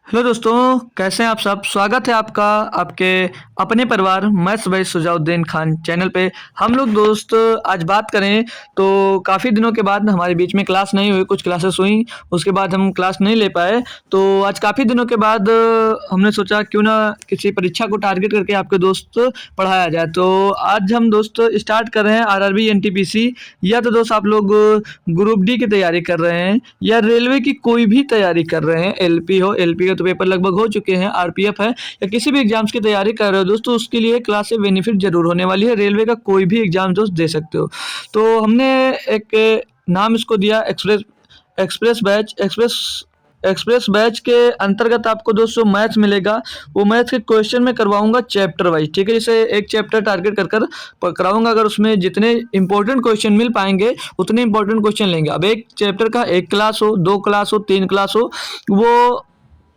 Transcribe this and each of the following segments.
Hello दोस्तों, कैसे हैं आप सब। स्वागत है आपका आपके अपने परिवार maths by Sujauddin Khan channel पे। हम लोग दोस्त आज बात करें तो काफ़ी दिनों के बाद हमारे बीच में क्लास नहीं हुई, कुछ क्लासेस हुई, उसके बाद हम क्लास नहीं ले पाए। तो आज काफ़ी दिनों के बाद हमने सोचा क्यों ना किसी परीक्षा को टारगेट करके आपके दोस्त पढ़ाया जाए। तो आज हम दोस्त स्टार्ट कर रहे हैं आरआरबी एनटीपीसी, या तो दोस्त आप लोग ग्रुप डी की तैयारी कर रहे हैं या रेलवे की कोई भी तैयारी कर रहे हैं, एलपी हो, एलपी के तो पेपर लगभग हो चुके हैं, आरपीएफ है, या किसी भी एग्जाम्स की तैयारी कर रहे हो दोस्तों, उसके लिए क्लास से बेनिफिट जरूर होने वाली है। रेलवे का कोई भी एग्जाम दोस्त दे सकते हो। तो हमने एक नाम इसको दिया express express batch express express batch के अंतर्गत आपको दोस्तों मैथ्स मिलेगा। वो मैथ्स के क्वेश्चन में करवाऊंगा चैप्टर वाइज, ठीक है। जैसे एक चैप्टर टारगेट कर कर कराऊंगा, अगर उसमें जितने इंपॉर्टेंट क्वेश्चन मिल पाएंगे उतने इंपॉर्टेंट क्वेश्चन लेंगे। अब एक चैप्टर का एक क्लास हो, दो क्लास हो, तीन क्लास हो, वो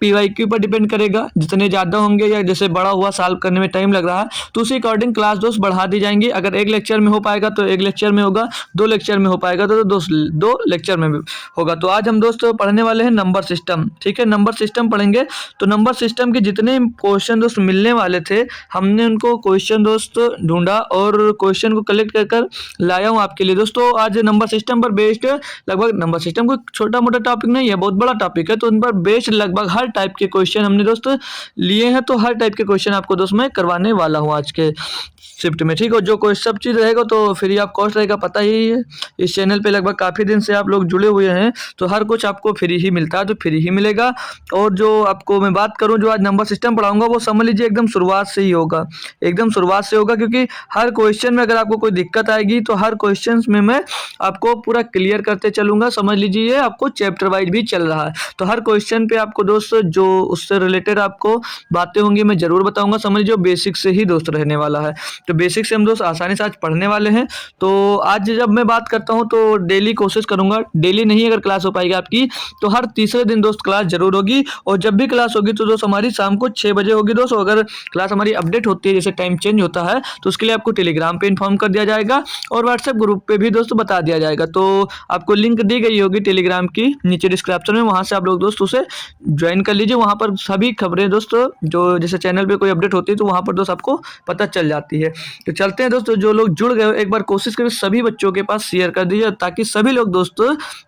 पीवाईक्यू पर डिपेंड करेगा। जितने ज़्यादा होंगे या जैसे बड़ा हुआ सॉल्व करने में टाइम लग रहा है तो उसी अकॉर्डिंग क्लास दोस्त बढ़ा दी जाएंगी। अगर एक लेक्चर में हो पाएगा तो एक लेक्चर में होगा, दो लेक्चर में हो पाएगा तो दो लेक्चर में भी होगा। तो आज हम दोस्त पढ़ने वाले हैं नंबर सिस्टम, ठीक है। नंबर सिस्टम पढ़ेंगे। तो नंबर सिस्टम के जितने क्वेश्चन दोस्त मिलने वाले थे, हमने उनको क्वेश्चन दोस्त ढूंढा और क्वेश्चन को कलेक्ट कर कर लाया हूँ आपके लिए दोस्तों। आज नंबर सिस्टम पर बेस्ड, लगभग नंबर सिस्टम कोई छोटा मोटा टॉपिक नहीं है, बहुत बड़ा टॉपिक है। तो उन पर बेस्ड लगभग हर टाइप के क्वेश्चन हमने दोस्त लिए हैं। तो हर टाइप के क्वेश्चन आपको दोस्त मैं करवाने वाला हूँ आज के शिफ्ट में, ठीक है। जो कोई सब चीज़ रहेगा तो फ्री ऑफ कॉस्ट रहेगा, पता ही है। इस चैनल पे लगभग काफ़ी दिन से आप लोग जुड़े हुए हैं तो हर कुछ आपको फ्री ही मिलता है, तो फ्री ही मिलेगा। और जो आपको मैं बात करूं, जो आज नंबर सिस्टम पढ़ाऊंगा वो समझ लीजिए एकदम शुरुआत से ही होगा, एकदम शुरुआत से होगा। क्योंकि हर क्वेश्चन में अगर आपको कोई दिक्कत आएगी तो हर क्वेश्चन में मैं आपको पूरा क्लियर करते चलूंगा। समझ लीजिए ये आपको चैप्टर वाइज भी चल रहा है। तो हर क्वेश्चन पे आपको दोस्त जो उससे रिलेटेड आपको बातें होंगी मैं जरूर बताऊंगा। समझ लीजिए बेसिक से ही दोस्त रहने वाला है। तो बेसिक से हम दोस्त आसानी से आज पढ़ने वाले हैं। तो आज जब मैं बात करता हूं तो डेली कोशिश करूंगा, डेली नहीं अगर क्लास हो पाएगी आपकी तो हर तीसरे दिन दोस्त क्लास जरूर होगी। और जब भी क्लास होगी तो दोस्त हमारी शाम को 6 बजे होगी दोस्त। अगर क्लास हमारी अपडेट होती है, जैसे टाइम चेंज होता है, तो उसके लिए आपको टेलीग्राम पे इन्फॉर्म कर दिया जाएगा और व्हाट्सएप ग्रुप पे भी दोस्त बता दिया जाएगा। तो आपको लिंक दी गई होगी टेलीग्राम की नीचे डिस्क्रिप्शन में, वहां से आप लोग दोस्त उसे ज्वाइन कर लीजिए। वहां पर सभी खबरें दोस्त जो जैसे चैनल पे कोई अपडेट होती है तो वहां पर दोस्त आपको पता चल जाती है। तो चलते हैं दोस्तों, जो लोग जुड़ गए एक बार कोशिश करें सभी बच्चों के पास शेयर कर दीजिए ताकि सभी लोग दोस्त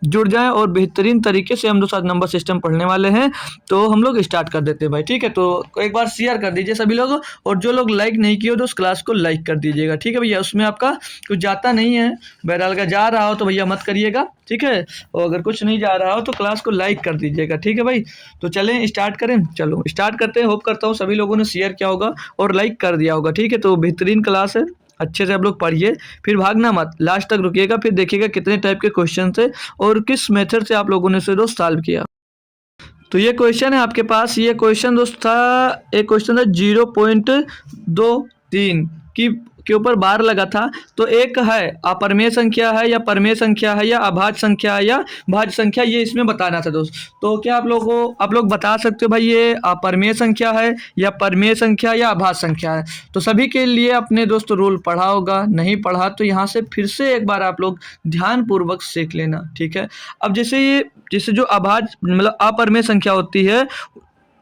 जुड़ जाएं और बेहतरीन तरीके से हम दोस्त आज नंबर सिस्टम पढ़ने वाले हैं। तो हम लोग स्टार्ट कर देते हैं भाई, ठीक है। तो एक बार शेयर कर दीजिए सभी लोग, और जो लोग लाइक नहीं किए हो तो उस क्लास को लाइक कर दीजिएगा, ठीक है भैया। उसमें आपका कुछ जाता नहीं है, बहरहाल का जा रहा हो तो भैया मत करिएगा, ठीक है। और अगर कुछ नहीं जा रहा हो तो क्लास को लाइक कर दीजिएगा, ठीक है भाई। तो चलें स्टार्ट करें, चलो स्टार्ट करते हैं। होप करता हूँ सभी लोगों ने शेयर किया होगा और लाइक कर दिया होगा, ठीक है। तो बेहतरीन क्लास है, अच्छे से आप लोग पढ़िए, फिर भागना मत, लास्ट तक रुकिएगा, फिर देखिएगा कितने टाइप के क्वेश्चन थे और किस मेथड से आप लोगों ने इसे दोस्त सॉल्व किया। तो ये क्वेश्चन है आपके पास, ये क्वेश्चन दोस्त था, एक क्वेश्चन था 0.23 की के ऊपर बार लगा था। तो एक है अपरमेय संख्या है या परमेय संख्या है या अभाज्य संख्या है या भाज्य संख्या, ये इसमें बताना था दोस्त। तो क्या आप लोग बता सकते हो भाई ये अपरमेय संख्या है या परमेय संख्या या अभाज्य संख्या है। तो सभी के लिए अपने दोस्त रूल पढ़ा होगा, नहीं पढ़ा तो यहाँ से फिर से एक बार आप लोग ध्यान पूर्वक सीख लेना, ठीक है। अब जैसे जो अभाज्य मतलब अपरमेय संख्या होती है,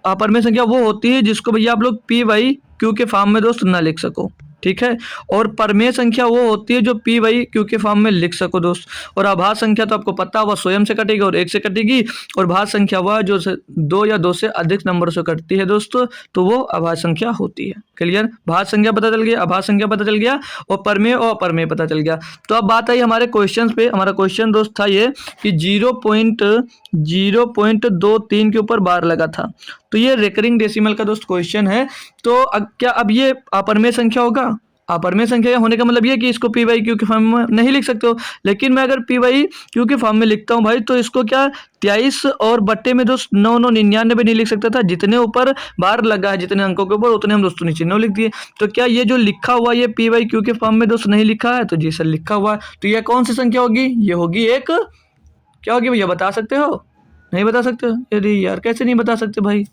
अपरमेय संख्या वो होती है जिसको भैया आप लोग पी वाई क्यू के फॉर्म में दोस्त ना लिख सको, ठीक है। और परमेय संख्या वो होती है जो पी वाई क्यू के फॉर्म में लिख सको दोस्त। और अभाज्य संख्या तो आपको पता हुआ स्वयं से कटेगी और एक से कटेगी। और भाज्य संख्या वह जो दो या दो से अधिक नंबर से कटती है दोस्तों, तो वो अभाज्य संख्या होती है। क्लियर, भाज्य संख्या पता चल गया, अभाज्य संख्या पता चल गया और परमेय और अपरमेय पता चल गया। तो अब बात आई हमारे क्वेश्चन पे। हमारा क्वेश्चन दोस्त था ये कि 0.23 के ऊपर बार लगा था। तो ये रेकरिंग डेसिमल का दोस्त क्वेश्चन है। तो क्या अब ये अपरमेय संख्या होगा? अपरमेय संख्या होने का मतलब ये कि इसको पी वाई क्यू के फॉर्म में नहीं लिख सकते हो। लेकिन मैं अगर पी वाई क्यू के फॉर्म में लिखता हूँ भाई, तो इसको क्या 23 और बट्टे में दोस्त 9 9 99 नहीं लिख सकता था। जितने ऊपर बार लगा है, जितने अंकों के ऊपर, उतने हम दोस्तों नीचे 9 लिख दिए। तो क्या ये जो लिखा हुआ ये पी वाई क्यू के फॉर्म में दोस्त नहीं लिखा है? तो जी सर लिखा हुआ है। तो यह कौन सी संख्या होगी? ये होगी एक, क्या होगी भैया बता सकते हो? नहीं बता सकते हो? अरे यार कैसे नहीं बता सकते भाई,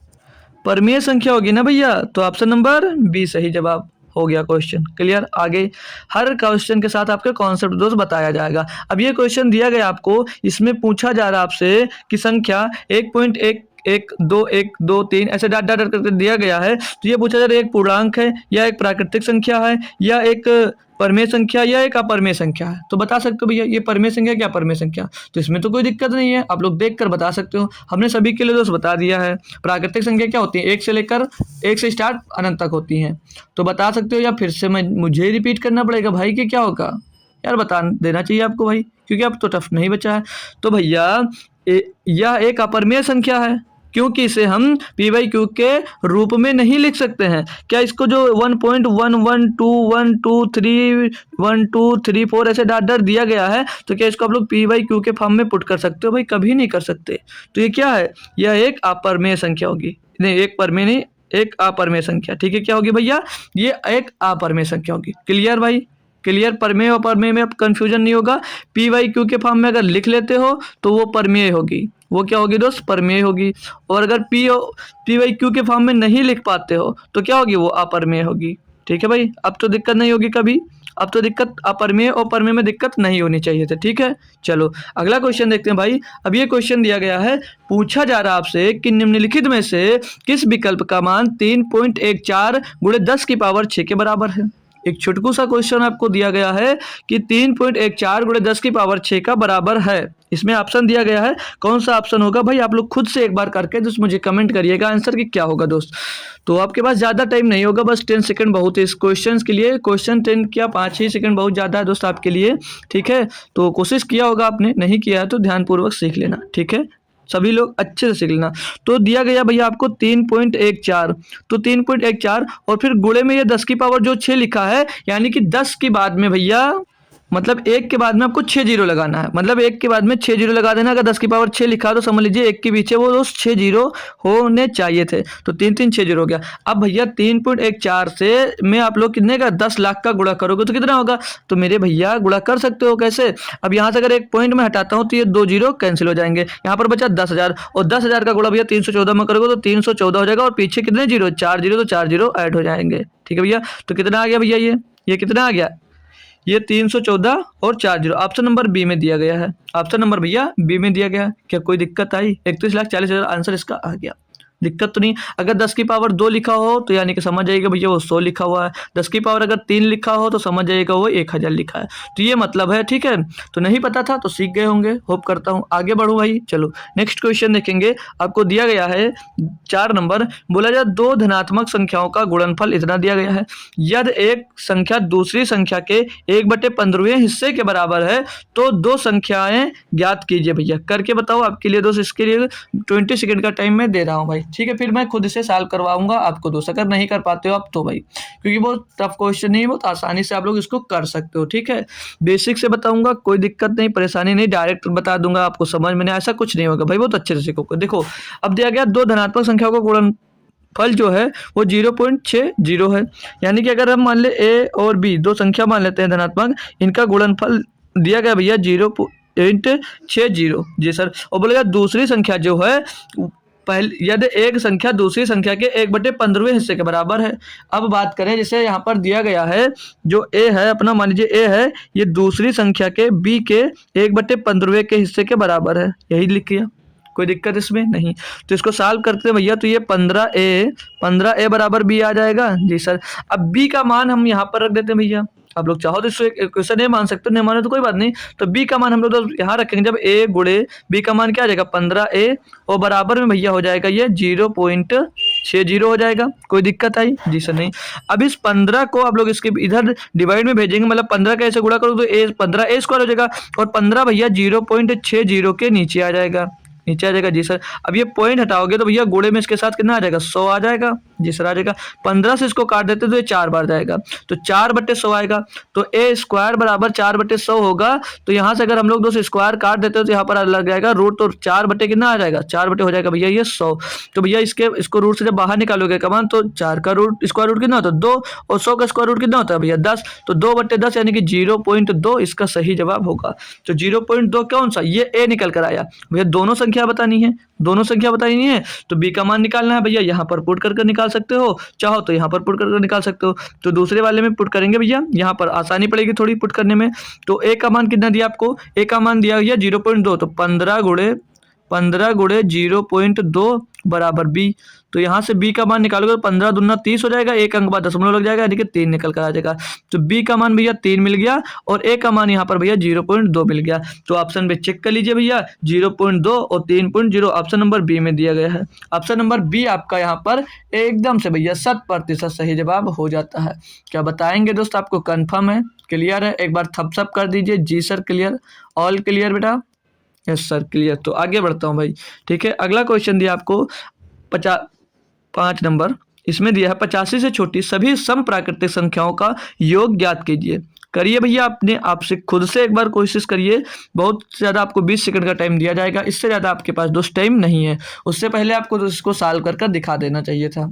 परमीय संख्या होगी ना भैया। तो ऑप्शन नंबर बी सही जवाब हो गया क्वेश्चन। क्लियर, आगे हर क्वेश्चन के साथ आपके कॉन्सेप्ट दोस्त बताया जाएगा। अब ये क्वेश्चन दिया गया आपको, इसमें पूछा जा रहा है आपसे कि संख्या 1.1 1 2 1 2 3 ऐसे डॉट डॉट डॉट करके दिया गया है, तो ये पूछा जा रहा है एक पूर्णांक है या एक प्राकृतिक संख्या है या एक परमेय संख्या या एक अपरमेय संख्या है। तो बता सकते हो भैया ये परमेय संख्या क्या अपरमेय संख्या, तो इसमें तो कोई दिक्कत नहीं है, आप लोग देख कर बता सकते हो। हमने सभी के लिए दोस्त बता दिया है। प्राकृतिक संख्या क्या होती है, एक से लेकर एक से स्टार्ट अनंत तक होती हैं। तो बता सकते हो या फिर से मुझे रिपीट करना पड़ेगा भाई कि क्या होगा, यार बता देना चाहिए आपको भाई, क्योंकि अब तो टफ नहीं बचा है। तो भैया यह एक अपरमेय संख्या है क्योंकि इसे हम पी बाई क्यू के रूप में नहीं लिख सकते हैं। क्या इसको जो 1.112123123 ऐसे डॉट डॉट दिया गया है, तो क्या इसको आप लोग पी बाई क्यू के फॉर्म में पुट कर सकते हो भाई, कभी नहीं कर सकते। तो ये क्या है, यह एक अपरमेय संख्या होगी, नहीं एक परमेय नहीं, एक अपरमेय संख्या। ठीक है, क्या होगी भैया, ये एक अपरमेय संख्या होगी। क्लियर भाई, क्लियर। परमेय और परमेय में अब कंफ्यूजन नहीं होगा। पी वाई क्यू के फॉर्म में अगर लिख लेते हो तो वो परमेय होगी, वो क्या होगी दोस्त, परमेय होगी। और अगर पी वाई क्यू के फॉर्म में नहीं लिख पाते हो तो क्या होगी, वो अपरमेय होगी। ठीक है भाई, अब तो दिक्कत नहीं होगी कभी, अब तो दिक्कत अपरमेय और परमेय में दिक्कत नहीं होनी चाहिए थी। ठीक है, चलो अगला क्वेश्चन देखते हैं भाई। अब ये क्वेश्चन दिया गया है, पूछा जा रहा है आपसे कि निम्नलिखित में से किस विकल्प का मान 3.14 गुणे 10 की पावर 6 के बराबर है। एक छोटकू सा क्वेश्चन आपको दिया गया है कि 3.14 गुणे 10 की पावर 6 का बराबर है। इसमें ऑप्शन दिया गया है, कौन सा ऑप्शन होगा भाई, आप लोग खुद से एक बार करके दोस्त मुझे कमेंट करिएगा आंसर कि क्या होगा दोस्त। तो आपके पास ज़्यादा टाइम नहीं होगा, बस 10 सेकंड बहुत है इस क्वेश्चन के लिए। क्वेश्चन 10 क्या 5 ही सेकंड बहुत ज़्यादा है दोस्त आपके लिए। ठीक है, तो कोशिश किया होगा आपने, नहीं किया है तो ध्यानपूर्वक सीख लेना। ठीक है, सभी लोग अच्छे से सीख लेना। तो दिया गया भैया आपको 3.14, तो 3.14 और फिर गुणे में ये 10 की पावर जो 6 लिखा है, यानी कि 10 के बाद में भैया मतलब एक के बाद में आपको 6 जीरो लगाना है, मतलब एक के बाद में 6 जीरो लगा देना। अगर 10 की पावर 6 लिखा तो समझ लीजिए एक के पीछे वो दोस्त 6 जीरो होने चाहिए थे, तो 3 3 6 जीरो हो गया। अब भैया 3.14 से में आप लोग कितने का 10 लाख का गुणा करोगे तो कितना होगा, तो मेरे भैया गुणा कर सकते हो कैसे। अब यहाँ से अगर एक पॉइंट में हटाता हूँ तो ये 2 जीरो कैंसिल हो जाएंगे, यहाँ पर बचा 10,000 और 10,000 का गुणा भैया 314 में करोगे तो 314 हो जाएगा और पीछे कितने जीरो, 4 जीरो, तो 4 जीरो ऐड हो जाएंगे। ठीक है भैया, तो कितना आ गया भैया, ये कितना आ गया, ये 314 और 4 जीरो। ऑप्शन नंबर बी में दिया गया है, ऑप्शन नंबर भैया बी में दिया गया है। क्या कोई दिक्कत आई, 31,40,000 आंसर इसका आ गया, दिक्कत तो नहीं। अगर 10 की पावर 2 लिखा हो तो यानी कि समझ जाइएगा भैया वो 100 लिखा हुआ है। 10 की पावर अगर 3 लिखा हो तो समझ जाइएगा वो 1000 लिखा है। तो ये मतलब है, ठीक है। तो नहीं पता था तो सीख गए होंगे, होप करता हूँ। आगे बढ़ूँ भाई, चलो नेक्स्ट क्वेश्चन देखेंगे। आपको दिया गया है 4 नंबर, बोला जाए 2 धनात्मक संख्याओं का गुणनफल इतना दिया गया है। यदि एक संख्या दूसरी संख्या के 1/15वें हिस्से के बराबर है तो 2 संख्याएं ज्ञात कीजिए। भैया करके बताओ, आपके लिए दोस्त इसके लिए 20 सेकंड का टाइम मैं दे रहा हूँ भाई। ठीक है, फिर मैं खुद से सॉल्व करवाऊंगा आपको दोस्त, अगर नहीं कर पाते हो आप तो भाई, क्योंकि बहुत टफ क्वेश्चन नहीं है, बहुत आसानी से आप लोग इसको कर सकते हो। ठीक है, बेसिक से बताऊंगा, कोई दिक्कत नहीं, परेशानी नहीं, डायरेक्ट बता दूंगा आपको, समझ में नहीं ऐसा कुछ नहीं होगा भाई, बहुत अच्छे से सीखोगे। देखो अब दिया गया 2 धनात्मक संख्याओं का गुणनफल जो है वो 0.60 है। यानी कि अगर हम मान ले ए और बी 2 संख्या मान लेते हैं धनात्मक, इनका गुणनफल दिया गया भैया 0.60 जी सर। और बोलेगा दूसरी संख्या जो है यदि एक संख्या दूसरी संख्या के 1/15वें हिस्से के बराबर है। अब बात करें, जैसे यहाँ पर दिया गया है जो ए है अपना, मान लीजिए ए है, ये दूसरी संख्या के बी के 1/15वें के हिस्से के बराबर है, यही लिख किया, कोई दिक्कत इसमें नहीं। तो इसको सॉल्व करते हैं भैया, तो ये 15a बराबर बी आ जाएगा जी सर। अब बी का मान हम यहाँ पर रख देते हैं भैया, आप लोग चाहो तो इसको एक क्वेश्चन नहीं मान सकते, नहीं माने तो कोई बात नहीं। तो बी का मान हम लोग तो यहाँ रखेंगे, जब ए गुणे बी का मान क्या आ जाएगा 15a और बराबर में भैया हो जाएगा ये 0.60 हो जाएगा। कोई दिक्कत आई जी सर नहीं। अब इस 15 को आप लोग इसके इधर डिवाइड में भेजेंगे, मतलब 15 का ऐसे गुणा करो तो 15a स्क्वायर हो जाएगा और 15 भैया 0.60 के नीचे आ जाएगा, नीचे आ जाएगा जी सर। अब ये पॉइंट हटाओगे तो भैया गुणे में इसके साथ कितना आ जाएगा 100 आ जाएगा जी सर, आ जाएगा। 15 से इसको काट देते तो ये 4 बार जाएगा, तो 4/100 आएगा। तो ए स्क्वायर बराबर 4/100 होगा। तो यहाँ से अगर हम लोग 2 स्क्वायर काट देते हो तो यहाँ पर लग जाएगा रूट, तो 4 कितना आ जाएगा 4 हो जाएगा भैया ये 100। तो भैया इसको रूट से जब बाहर निकालोगे कमान तो 4 का रूट स्क्वायर रूट कितना होता है 2 और 100 का स्क्वायर रूट कितना होता है भैया 10, तो 2/10 यानी कि 0.2 इसका सही जवाब होगा। तो 0.2 कौन सा, ये ए निकल कर आया भैया। दोनों संख्या बतानी है, दोनों संख्या बतानी है, तो बी का मान निकालना है भैया, यहाँ पर पुट कर निकाल सकते हो, चाहो तो यहाँ पर पुट कर निकाल सकते हो। तो दूसरे वाले में पुट करेंगे भैया, यहाँ पर आसानी पड़ेगी थोड़ी पुट करने में। तो ए का मान कितना दिया आपको, ए का मान दिया भैया 0.2, तो 15 गुणे 15 गुणे 0.2 बराबर b। तो यहाँ से b का मान निकालोगे तो 15 दूना 30 हो जाएगा, एक अंक बाद दशमलव लग जाएगा, यानी कि 3 निकल कर आ जाएगा। तो b का मान भैया 3 मिल गया और a का मान यहाँ पर भैया 0.2 मिल गया। तो ऑप्शन पे चेक कर लीजिए भैया, 0.2 और 3.0 ऑप्शन नंबर बी में दिया गया है। ऑप्शन नंबर बी आपका यहाँ पर एकदम से भैया 100% सही जवाब हो जाता है। क्या बताएंगे दोस्त, आपको कंफर्म है, क्लियर है? एक बार थम्स अप कर दीजिए, जी सर क्लियर, ऑल क्लियर बेटा, यस सर क्लियर। तो आगे बढ़ता हूँ भाई, ठीक है। अगला क्वेश्चन दिया आपको 5 नंबर, इसमें दिया है 85 से छोटी सभी सम प्राकृतिक संख्याओं का योग ज्ञात कीजिए। करिए भैया, अपने आप से खुद से एक बार कोशिश करिए। बहुत ज़्यादा आपको 20 सेकंड का टाइम दिया जाएगा, इससे ज़्यादा आपके पास दोस्त टाइम नहीं है। उससे पहले आपको तो इसको सॉल्व कर दिखा देना चाहिए था।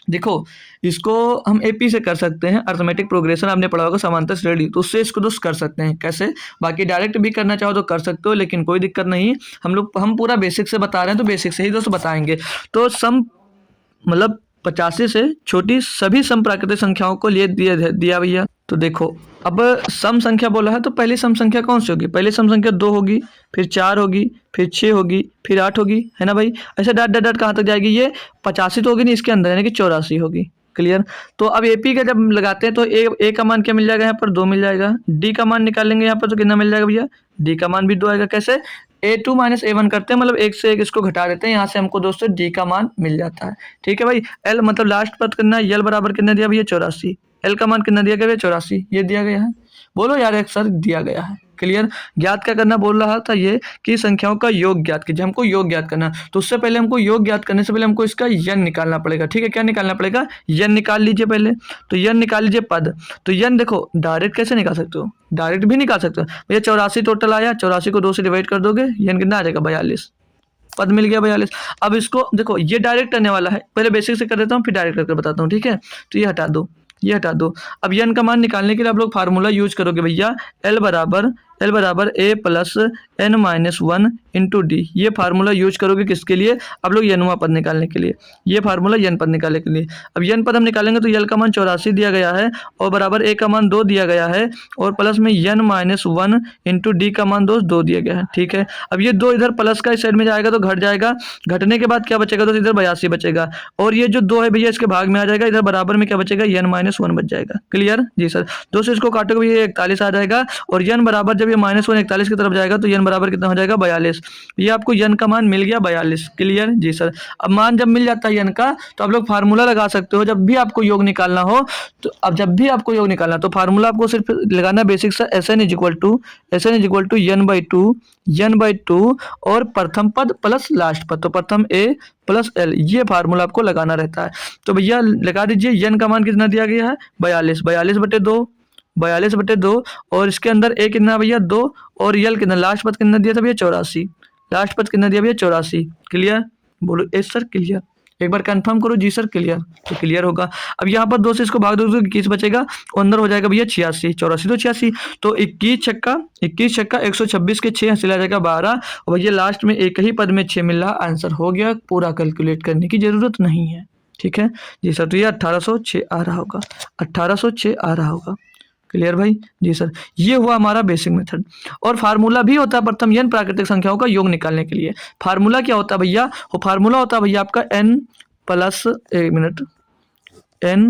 देखो, इसको हम एपी से कर सकते हैं, अर्थमेटिक प्रोग्रेशन आपने पढ़ा होगा, समांतर श्रेणी, तो उससे इसको दोस्त कर सकते हैं। कैसे? बाकी डायरेक्ट भी करना चाहो तो कर सकते हो, लेकिन कोई दिक्कत नहीं। हम पूरा बेसिक से बता रहे हैं तो बेसिक से ही दोस्त बताएंगे। तो सम मतलब 85 से छोटी सभी सम प्राकृतिक संख्याओं को लिए दिया भैया। तो देखो, अब सम संख्या बोला है तो पहली सम संख्या कौन सी होगी? पहली सम संख्या 2 होगी, फिर 4 होगी, फिर 6 होगी, फिर 8 होगी, है ना भाई? ऐसे डॉट डॉट डॉट कहाँ तक जाएगी? ये 85 तो होगी नहीं इसके अंदर, यानी कि 84 होगी। क्लियर? तो अब एपी का जब लगाते हैं तो ए का मान क्या मिल जाएगा? यहाँ पर 2 मिल जाएगा। डी का मान निकालेंगे यहाँ पर तो कितना मिल जाएगा भैया? डी का मान भी 2 आएगा। कैसे? A2 माइनस A1 करते हैं, मतलब एक से एक इसको घटा देते हैं, यहाँ से हमको दोस्तों डी का मान मिल जाता है। ठीक है भाई। एल मतलब लास्ट पद कितना है? एल बराबर कितना दिया भैया? 84। एल का मान कितना दिया गया भैया? 84, ये दिया गया है। बोलो यार एक सर, दिया गया है। क्लियर? ज्ञात क्या करना बोल रहा था ये कि संख्याओं का योग ज्ञात कीजिए, हमको योग ज्ञात करना। तो उससे पहले हमको योग ज्ञात करने से पहले हमको इसका यन निकालना पड़ेगा। ठीक है, क्या निकालना पड़ेगा? यन निकाल लीजिए पहले। तो यन निकाल लीजिए पद। तो यन देखो डायरेक्ट कैसे निकाल सकते हो? डायरेक्ट भी निकाल सकते हो भैया। 84 टोटल आया, 84 को 2 से डिवाइड कर दोगे, यन कितना आ जाएगा? 42। पद मिल गया 42। अब इसको देखो, ये डायरेक्ट करने वाला है, पहले बेसिक से कर देता हूँ फिर डायरेक्ट करके बताता हूँ। ठीक है, तो ये हटा दो, ये हटा दो। अब यन का मान निकालने के लिए आप लोग फार्मूला यूज करोगे भैया, एल बराबर A plus N minus 1 into D. ये फार्मूला यूज करोगे किसके लिए? आप लोग यनुआ पद निकालने के लिए, ये फार्मूला यन पद निकालने के लिए। अब यन पद हम निकालेंगे तो यल का मान 84 दिया गया है और बराबर ए का मान 2 दिया गया है और प्लस में यन माइनस 1 इंटू डी का मान 2 दिया गया है। ठीक है, अब ये 2 इधर प्लस का इस साइड में जाएगा तो घट जाएगा, घटने के बाद क्या बचेगा? तो इधर 82 बचेगा और ये जो 2 है भैया इसके भाग में आ जाएगा, इधर बराबर में क्या बचेगा? यन माइनस 1 बच जाएगा। क्लियर? जी सर। 2 से इसको काटोगे भैया 41 आ जाएगा और यन बराबर जब ये माइनस 1 41 की तरफ जाएगा तो यन बराबर कितना हो जाएगा? 42। ये आपको यन का मान मिल गया 42। क्लियर? जी सर। अब मान जब मिल जाता है यन का तो आप लोग फार्मूला लगा सकते हो जब भी आपको योग निकालना हो। तो अब जब भी आपको योग निकालना तो फार्मूला आपको सिर्फ लगाना बेसिक सा, S N is equal to N by two और प्रथम पद प्लस लास्ट पद, तो प्रथम ए प्लस एल, ये फार्मूला आपको लगाना रहता है। तो भैया लगा दीजिए, यन का मान कितना दिया गया है? 42, 42/2 और इसके अंदर ए कितना भैया? 2 और यल कितना? लास्ट पद कितना दिया था भैया? 84। लास्ट पद कितना दिया भैया? 84। क्लियर? बोलो एस सर क्लियर। एक बार कंफर्म करो जी सर क्लियर, तो क्लियर होगा। अब यहाँ पर 2 से इसको भाग दो तो 21 बचेगा और अंदर हो जाएगा भैया 86, 84 तो 86, तो 21 छक्का 126 के 6 चला जाएगा 12 और भैया लास्ट में एक ही पद में 6 मिल रहा, आंसर हो गया। पूरा कैलकुलेट करने की जरूरत नहीं है। ठीक है जी सर। तो ये 1806 आ रहा होगा, 1806 आ रहा होगा। क्लियर भाई? जी सर। ये हुआ हमारा बेसिक मेथड। और फार्मूला भी होता है प्रथम यन प्राकृतिक संख्याओं का योग निकालने के लिए। फार्मूला क्या होता है भैया? वो फार्मूला होता है भैया आपका n प्लस, एक मिनट, n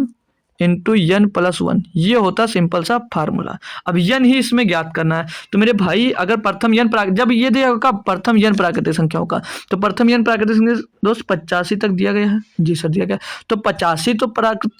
इंटू यन प्लस 1, ये होता सिंपल सा फार्मूला। अब यन ही इसमें ज्ञात करना है। तो मेरे भाई अगर प्रथम यन जब ये दिया होगा प्रथम यन प्राकृतिक संख्याओं का, तो प्रथम यन प्राकृतिक संख्या दोस्त 85 तक दिया गया है। जी सर दिया गया। तो 85 तो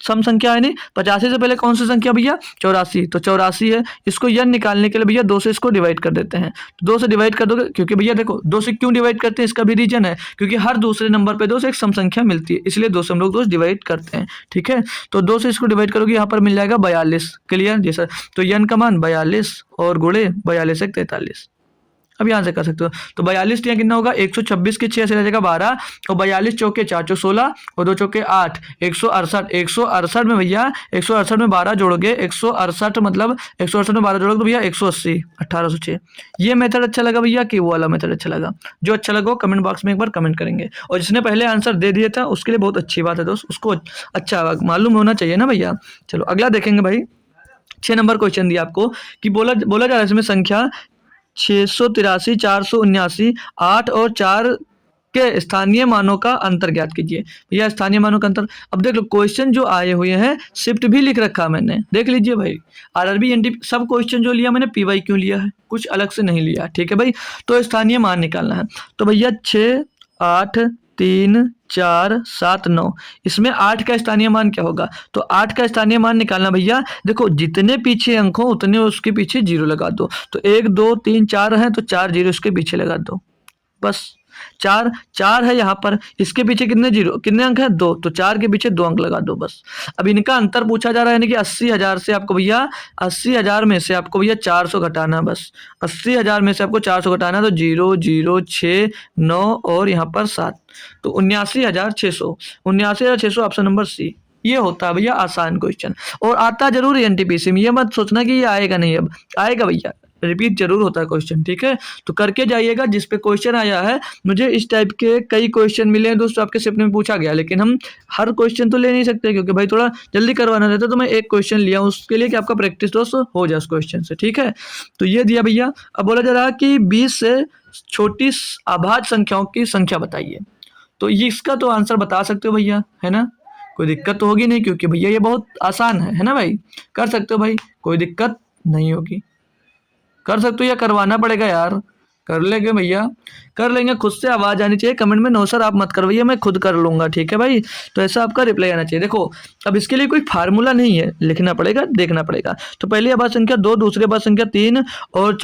सम संख्या है नहीं, 85 से पहले कौन सी संख्या भैया? 84, तो 84 है। इसको यन निकालने के लिए भैया 2 से इसको डिवाइड कर देते हैं। 2 से डिवाइड कर दोगे, क्योंकि भैया देखो 2 से क्यों डिवाइड करते हैं, इसका भी रीजन है, क्योंकि हर दूसरे नंबर पे 2 से एक सम संख्या मिलती है, इसलिए 2 से हम लोग 2 डिवाइड करते हैं। ठीक है, तो 2 से इसको डिवाइड करोगे, यहाँ पर मिल जाएगा 42। क्लियर? जी सर। तो यन का मान 42 और गुणे 42 एक 43। अब यहाँ से कर सकते हो। तो 42 यहाँ कितना होगा? 126 के 6 से रह जाएगा 12 और 42 चौके 4 16 और 2 चौके 8, 168। 168 में भैया 168 में 12 जोड़ोगे, 168 मतलब 168 में 12 जोड़ोगे तो भैया 180, 1806। ये मेथड अच्छा लगा भैया कि वो वाला मेथड अच्छा लगा? जो अच्छा लगा कमेंट बॉक्स में एक बार कमेंट करेंगे। और जिसने पहले आंसर दे दिया था उसके लिए बहुत अच्छी बात है दोस्त, उसको अच्छा मालूम होना चाहिए ना भैया। चलो अगला देखेंगे भाई। 6 नंबर क्वेश्चन दिया आपको कि बोला जा रहा है इसमें संख्या 683, 479, 8 और 4 के स्थानीय मानों का अंतर ज्ञात कीजिए। भैया स्थानीय मानों का अंतर, अब देख लो क्वेश्चन जो आए हुए हैं शिफ्ट भी लिख रखा मैंने, देख लीजिए भाई। आरआरबी एनटीपी सब क्वेश्चन जो लिया मैंने पीवाई क्यों लिया है, कुछ अलग से नहीं लिया, ठीक है भाई। तो स्थानीय मान निकालना है, तो भैया 6, 8, 3, 4, 7, 9, इसमें 8 का स्थानीय मान क्या होगा, तो 8 का स्थानीय मान निकालना भैया, देखो जितने पीछे अंक हो उतने उसके पीछे जीरो लगा दो। तो 1, 2, 3, 4 है तो 4 जीरो इसके पीछे लगा दो, बस। 4 है यहाँ पर, इसके पीछे कितने जीरो, कितने अंक है 2, तो 4 के पीछे 2 अंक लगा दो बस। अब इनका अंतर पूछा जा रहा है, यानी कि 80,000 से आपको भैया 80,000 में से आपको भैया 400 घटाना, बस 80,000 में से आपको 400 घटाना, तो 0, 0, 6, 9 और यहाँ पर 7, तो 79,600, 79,600 ऑप्शन नंबर सी। ये होता है भैया आसान क्वेश्चन, और आता जरूर है एनटीपीसी में, ये मत सोचना कि ये आएगा नहीं, अब आएगा भैया, रिपीट जरूर होता है क्वेश्चन, ठीक है। तो करके जाइएगा, जिस पे क्वेश्चन आया है, मुझे इस टाइप के कई क्वेश्चन मिले हैं दोस्तों, आपके शिफ्ट में पूछा गया, लेकिन हम हर क्वेश्चन तो ले नहीं सकते, क्योंकि भाई थोड़ा जल्दी करवाना रहता है, तो मैं एक क्वेश्चन लिया उसके लिए कि आपका प्रैक्टिस दोस्तों हो जाए उस क्वेश्चन से, ठीक है। तो ये दिया भैया। अब बोला जा रहा है कि 20 से छोटी अभाज्य संख्याओं की संख्या बताइए, तो ये इसका तो आंसर बता सकते हो भैया, है ना, कोई दिक्कत तो होगी नहीं, क्योंकि भैया ये बहुत आसान है ना भाई, कर सकते हो भाई, कोई दिक्कत नहीं होगी, कर सकते हो या करवाना पड़ेगा यार, कर लेंगे भैया, कर लेंगे, खुद से आवाज़ आनी चाहिए कमेंट में, नो सर आप मत करवाइए मैं खुद कर लूँगा, ठीक है भाई। तो ऐसा आपका रिप्लाई आना चाहिए। देखो अब इसके लिए कोई फार्मूला नहीं है, लिखना पड़ेगा, देखना पड़ेगा। तो पहली आवाज़ संख्या 2, दूसरी आवाज़ संख्या 3 और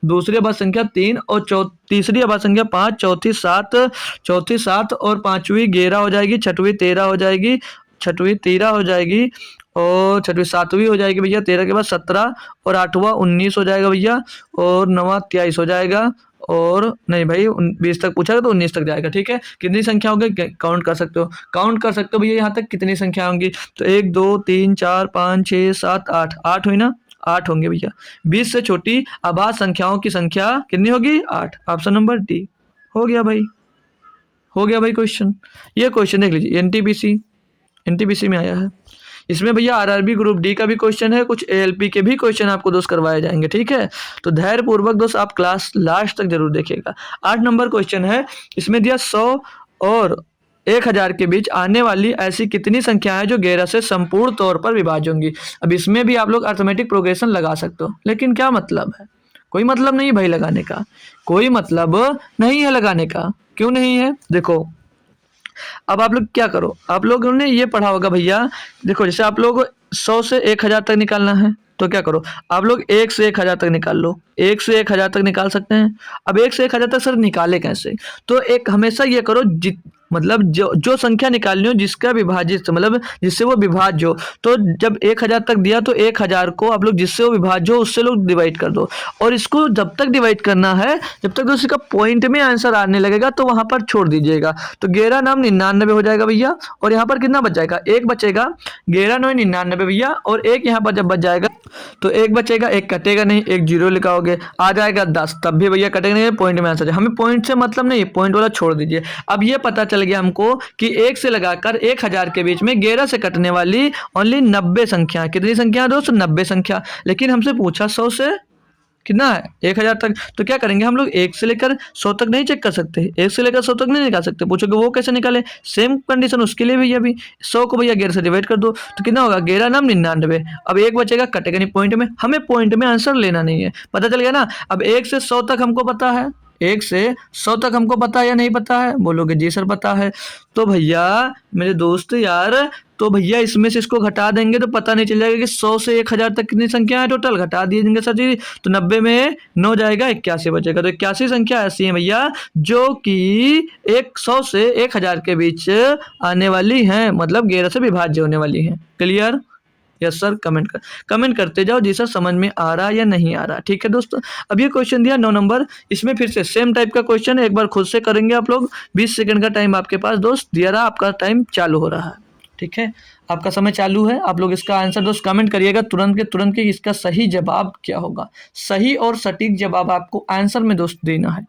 दूसरी आवाज़ संख्या 3 और तीसरी आवाज़ संख्या 5, चौथी 7 और पाँचवीं 11 हो जाएगी, छठवीं 13 हो जाएगी, छठवीं 13 हो जाएगी, और छठवीं 7वीं हो जाएगी भैया, 13 के बाद 17 और 8वां 19 हो जाएगा भैया, और 9वां 23 हो जाएगा, और नहीं भाई 20 तक पूछा तो 19 तक जाएगा, ठीक है। कितनी संख्या होगी काउंट कर सकते हो, काउंट कर सकते हो भैया, यहाँ तक कितनी संख्या होंगी, तो 1, 2, 3, 4, 5, 6, 7, 8, 8 हुई ना, 8 होंगे भैया। 20 से छोटी अभाज्य संख्याओं की संख्या कितनी होगी, 8, ऑप्शन नंबर डी। हो गया भाई, हो गया भाई क्वेश्चन। ये क्वेश्चन देख लीजिए, एनटीपीसी में आया है। इसमें भैया आरआरबी ग्रुप डी का भी क्वेश्चन है, कुछ एएलपी के भी क्वेश्चन आपको दोस्त करवाए जाएंगे, ठीक है। तो धैर्य पूर्वक दोस्त आप क्लास लास्ट तक जरूर देखिएगा। 8 नंबर क्वेश्चन है, इसमें दिया 100 और 1000 के बीच आने वाली ऐसी कितनी संख्या है जो 11 से संपूर्ण तौर पर विभाज्य होंगी। अब इसमें भी आप लोग अर्थमेटिक प्रोग्रेशन लगा सकते हो, लेकिन क्या मतलब है, कोई मतलब नहीं भाई लगाने का, कोई मतलब नहीं है लगाने का, क्यों नहीं है, देखो अब आप लोग क्या करो, आप लोगों ने ये पढ़ा होगा भैया, देखो जैसे आप लोग 100 से 1000 तक निकालना है, तो क्या करो आप लोग 1 से 1000 तक निकाल लो, 1 से 1000 तक निकाल सकते हैं। अब 1 से 1000 तक सर निकाले कैसे, तो एक हमेशा ये करो मतलब जो संख्या निकालनी हो जिसका विभाजित मतलब जिससे वो विभाज्य हो, तो जब 1000 तक दिया तो 1000 को आप लोग जिससे वो विभाज्य हो उससे लोग डिवाइड कर दो, और इसको जब तक डिवाइड करना है जब तक उसका पॉइंट में आंसर आने लगेगा तो वहां पर छोड़ दीजिएगा। तो 11 नाम 99 हो जाएगा भैया, और यहाँ पर कितना बच जाएगा, एक बचेगा, 11 9 99 भैया, और एक यहाँ पर जब बच जाएगा तो एक बचेगा, एक कटेगा नहीं, एक जीरो लिखाओगे, आ जाएगा 10, तब भी भैया कटेगा नहीं, पॉइंट में आंसर, हमें पॉइंट से मतलब नहीं, पॉइंट वाला छोड़ दीजिए। अब ये पता चल गया हमको कि 1 से लगाकर 1000 के बीच में 11 से कटने वाली ओनली 90 संख्या, कितनी संख्या दोस्तों, 90 संख्या, लेकिन हमसे पूछा 100 से कितना है 1000 तक, तो क्या करेंगे हम लोग 1 से लेकर 100 तक नहीं चेक कर सकते, 1 से लेकर 100 तक नहीं निकाल सकते, पूछोगे वो कैसे निकाले, सेम कंडीशन उसके लिए भैया भी 100 को भैया 11 से डिवाइड कर दो, तो कितना होगा 11 नाम 99, अब एक बचेगा, कटेगा नहीं पॉइंट में, हमें पॉइंट में आंसर लेना नहीं है, पता चल गया ना। अब 1 से 100 तक हमको पता है, 1 से 100 तक हमको पता है या नहीं पता है, बोलोगे जी सर पता है, तो भैया मेरे दोस्त यार, तो भैया इसमें से इसको घटा देंगे तो पता नहीं चल जाएगा कि 100 से 1000 तक कितनी संख्या है, टोटल घटा दिए जाएंगे सर जी, तो 90 में 9 जाएगा, 81 बचेगा, तो 81 संख्या ऐसी है भैया जो कि 100 से 1000 के बीच आने वाली हैं, मतलब 11 से विभाज्य होने वाली हैं। क्लियर, यस सर, कमेंट करते जाओ जी सर समझ में आ रहा या नहीं आ रहा, ठीक है दोस्तों। अब ये क्वेश्चन दिया 9 नंबर, इसमें फिर से सेम टाइप का क्वेश्चन है, एक बार खुद से करेंगे आप लोग, 20 सेकंड का टाइम आपके पास दोस्त दिया रहा, आपका टाइम चालू हो रहा है। ठीक है, आपका समय चालू है। आप लोग इसका आंसर दोस्त कमेंट करिएगा तुरंत के तुरंत कि इसका सही जवाब क्या होगा। सही और सटीक जवाब आपको आंसर में दोस्त देना है,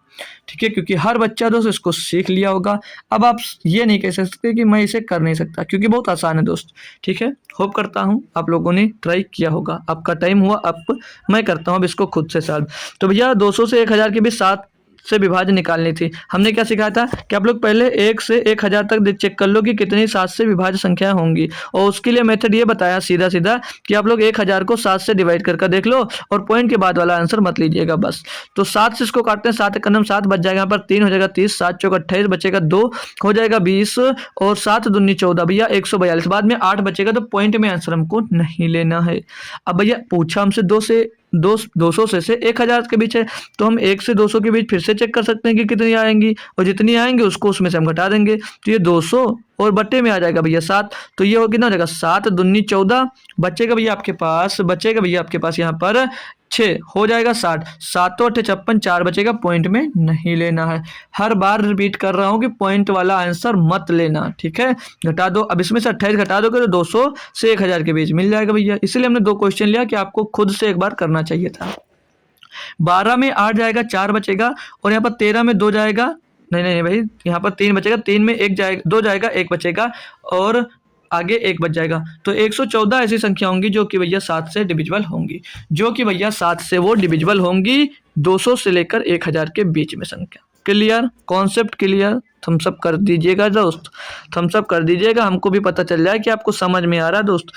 ठीक है, क्योंकि हर बच्चा दोस्त इसको सीख लिया होगा। अब आप ये नहीं कह सकते कि मैं इसे कर नहीं सकता, क्योंकि बहुत आसान है दोस्त, ठीक है। होप करता हूँ आप लोगों ने ट्राई किया होगा। आपका टाइम हुआ, अब मैं करता हूँ अब इसको खुद से सॉल्व। तो भैया 200 से 1000 के बीच 7 से विभाजन निकालनी थी। हमने क्या सिखाया था कि आप लोग पहले 1 से 1000 तक चेक कर लो कि कितनी 7 से विभाज्य संख्या होंगी, और उसके लिए मेथड ये बताया सीधा सीधा कि आप लोग 1000 को 7 से डिवाइड करके देख लो और पॉइंट के बाद वाला आंसर मत लीजिएगा बस। तो 7 से इसको काटते हैं, 7 एक नम 7 बच जाएगा, यहाँ पर 3 हो जाएगा 30, 7 चौक 28 बचेगा 2 हो जाएगा 20 और 7 दूनी 14 भैया 142, बाद में 8 बचेगा, तो पॉइंट में आंसर हमको नहीं लेना है। अब भैया पूछा हमसे 200 से 1000 के बीच है, तो हम 1 से 200 के बीच फिर से चेक कर सकते हैं कि कितनी आएंगी, और जितनी आएंगी उसको उसमें से हम घटा देंगे, तो ये 200 और बट्टे में आ जाएगा भैया 7, तो ये हो कितना हो जाएगा 7 दूनी 14 बचेगा भैया आपके पास यहाँ पर 6 हो जाएगा 60, 7 8 56 4 बचेगा, पॉइंट में नहीं लेना है। हर बार रिपीट कर रहा हूँ कि पॉइंट वाला आंसर मत लेना, ठीक है। घटा दो, अब इसमें से 28 घटा दोगे तो 200 से 1000 के बीच मिल जाएगा भैया। इसलिए हमने 2 क्वेश्चन लिया कि आपको खुद से एक बार करना चाहिए था। 12 में 8 जाएगा 4 बचेगा, और यहाँ पर 13 में 2 जाएगा, नहीं भाई, यहाँ पर 3 बचेगा, 3 में 1 जाएगा, 2 जाएगा 1 बचेगा, और आगे 1 बच जाएगा, तो 114 ऐसी संख्या होंगी जो कि भैया 7 से डिविजिबल होंगी, जो कि भैया 7 से वो डिविजिबल होंगी 200 से लेकर 1000 के बीच में संख्या। Clear, concept clear? Thumbs up कर दीजिएगा दोस्त, थम्स अप कर दीजिएगा, हमको भी पता चल जाए कि आपको समझ में आ रहा है दोस्त।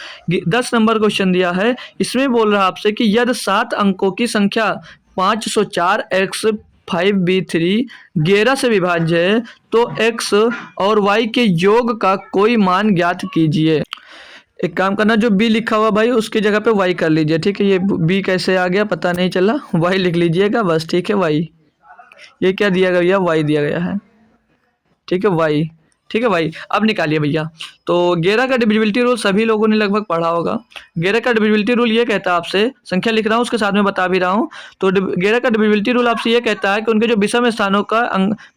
10 नंबर क्वेश्चन दिया है, इसमें बोल रहा है आपसे कि यदि 7 अंकों की संख्या 504 x 5b3 11 से विभाज्य है, तो x और y के योग का कोई मान ज्ञात कीजिए। एक काम करना, जो b लिखा हुआ भाई उसकी जगह पे y कर लीजिए, ठीक है। ये b कैसे आ गया पता नहीं चला, y लिख लीजिएगा बस, ठीक है। y, ये क्या दिया गया, y दिया गया है, ठीक है, y, ठीक है भाई। अब निकालिए भैया। तो 11 का डिविजिबिलिटी रूल सभी लोगों ने लगभग पढ़ा होगा। 11 का डिविजिबिलिटी रूल ये कहता है, आपसे संख्या लिख रहा हूँ उसके साथ में बता भी रहा हूँ। तो 11 का डिविजिबिलिटी रूल आपसे ये कहता है कि उनके जो विषम स्थानों का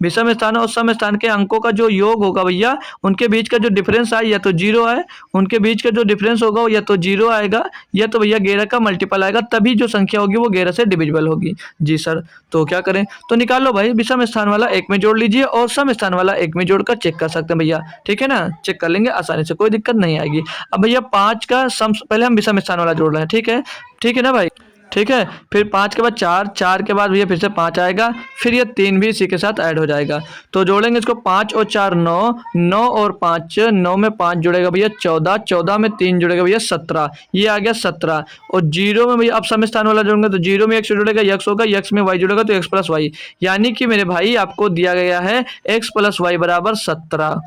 विषम स्थान और सम स्थान के अंकों का जो योग होगा भैया, उनके बीच का जो डिफरेंस आए या तो 0 आए, उनके बीच का जो डिफरेंस होगा या तो 0 आएगा, या तो भैया 11 का मल्टीपल आएगा, तभी जो संख्या होगी वो 11 से डिविजिबल होगी। जी सर, तो क्या करें? तो निकालो भाई, विषम स्थान वाला 1 में जोड़ लीजिए और सम स्थान वाला 1 में जोड़कर चेक कर सकते हैं भैया, ठीक है ना। चेक कर लेंगे आसानी से, कोई दिक्कत नहीं आएगी। अब भैया 5 का सम, पहले हम विषम स्थान वाला जोड़ रहे हैं, ठीक है ना भाई, ठीक है। फिर 5 के बाद 4, 4 के बाद भैया फिर से 5 आएगा, फिर ये 3 भी इसी के साथ ऐड हो जाएगा। तो जोड़ेंगे इसको, 5 और 4 9, 9 और 5 9 में 5 जुड़ेगा भैया 14, 14 में 3 जुड़ेगा भैया 17, ये आ गया 17। और 0 में भैया अब सम स्थान वाला जोड़ेंगे तो 0 में x जुड़ेगा, x होगा, x में y जुड़ेगा तो x प्लस वाई, यानी कि मेरे भाई आपको दिया गया है x प्लस वाई बराबर 17।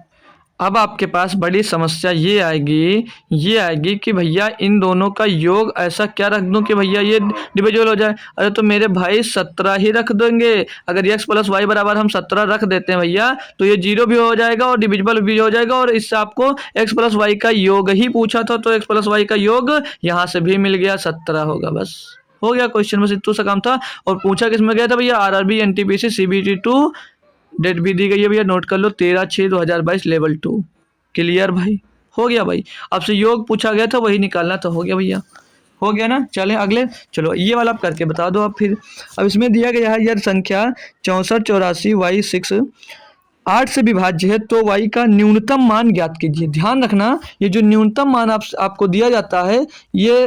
अब आपके पास बड़ी समस्या ये आएगी कि भैया इन दोनों का योग ऐसा क्या रख दूं कि भैया ये डिविजिबल हो जाए। अरे तो मेरे भाई 17 ही रख देंगे। अगर x प्लस वाई बराबर हम 17 रख देते हैं भैया, तो ये 0 भी हो जाएगा और डिविजिबल भी हो जाएगा, और इससे आपको x प्लस वाई का योग ही पूछा था, तो x प्लस वाई का योग यहाँ से भी मिल गया, 17 होगा, बस हो गया क्वेश्चन, बस इतना सा काम था। और पूछा किस में गया था भैया, RRB NTPC CBT 2, डेट भी दी गई है भैया, नोट कर लो, 13/6/2022 लेवल 2। क्लियर भाई, हो गया भाई। आपसे योग पूछा गया था, वही निकालना था, हो गया भैया, हो गया ना। चलें अगले, चलो ये वाला आप करके बता दो आप फिर। अब इसमें दिया गया है यदि संख्या 64 84 y 6 8 से विभाज्य है, तो y का न्यूनतम मान ज्ञात कीजिए। ध्यान रखना, ये जो न्यूनतम मान आपको दिया जाता है, ये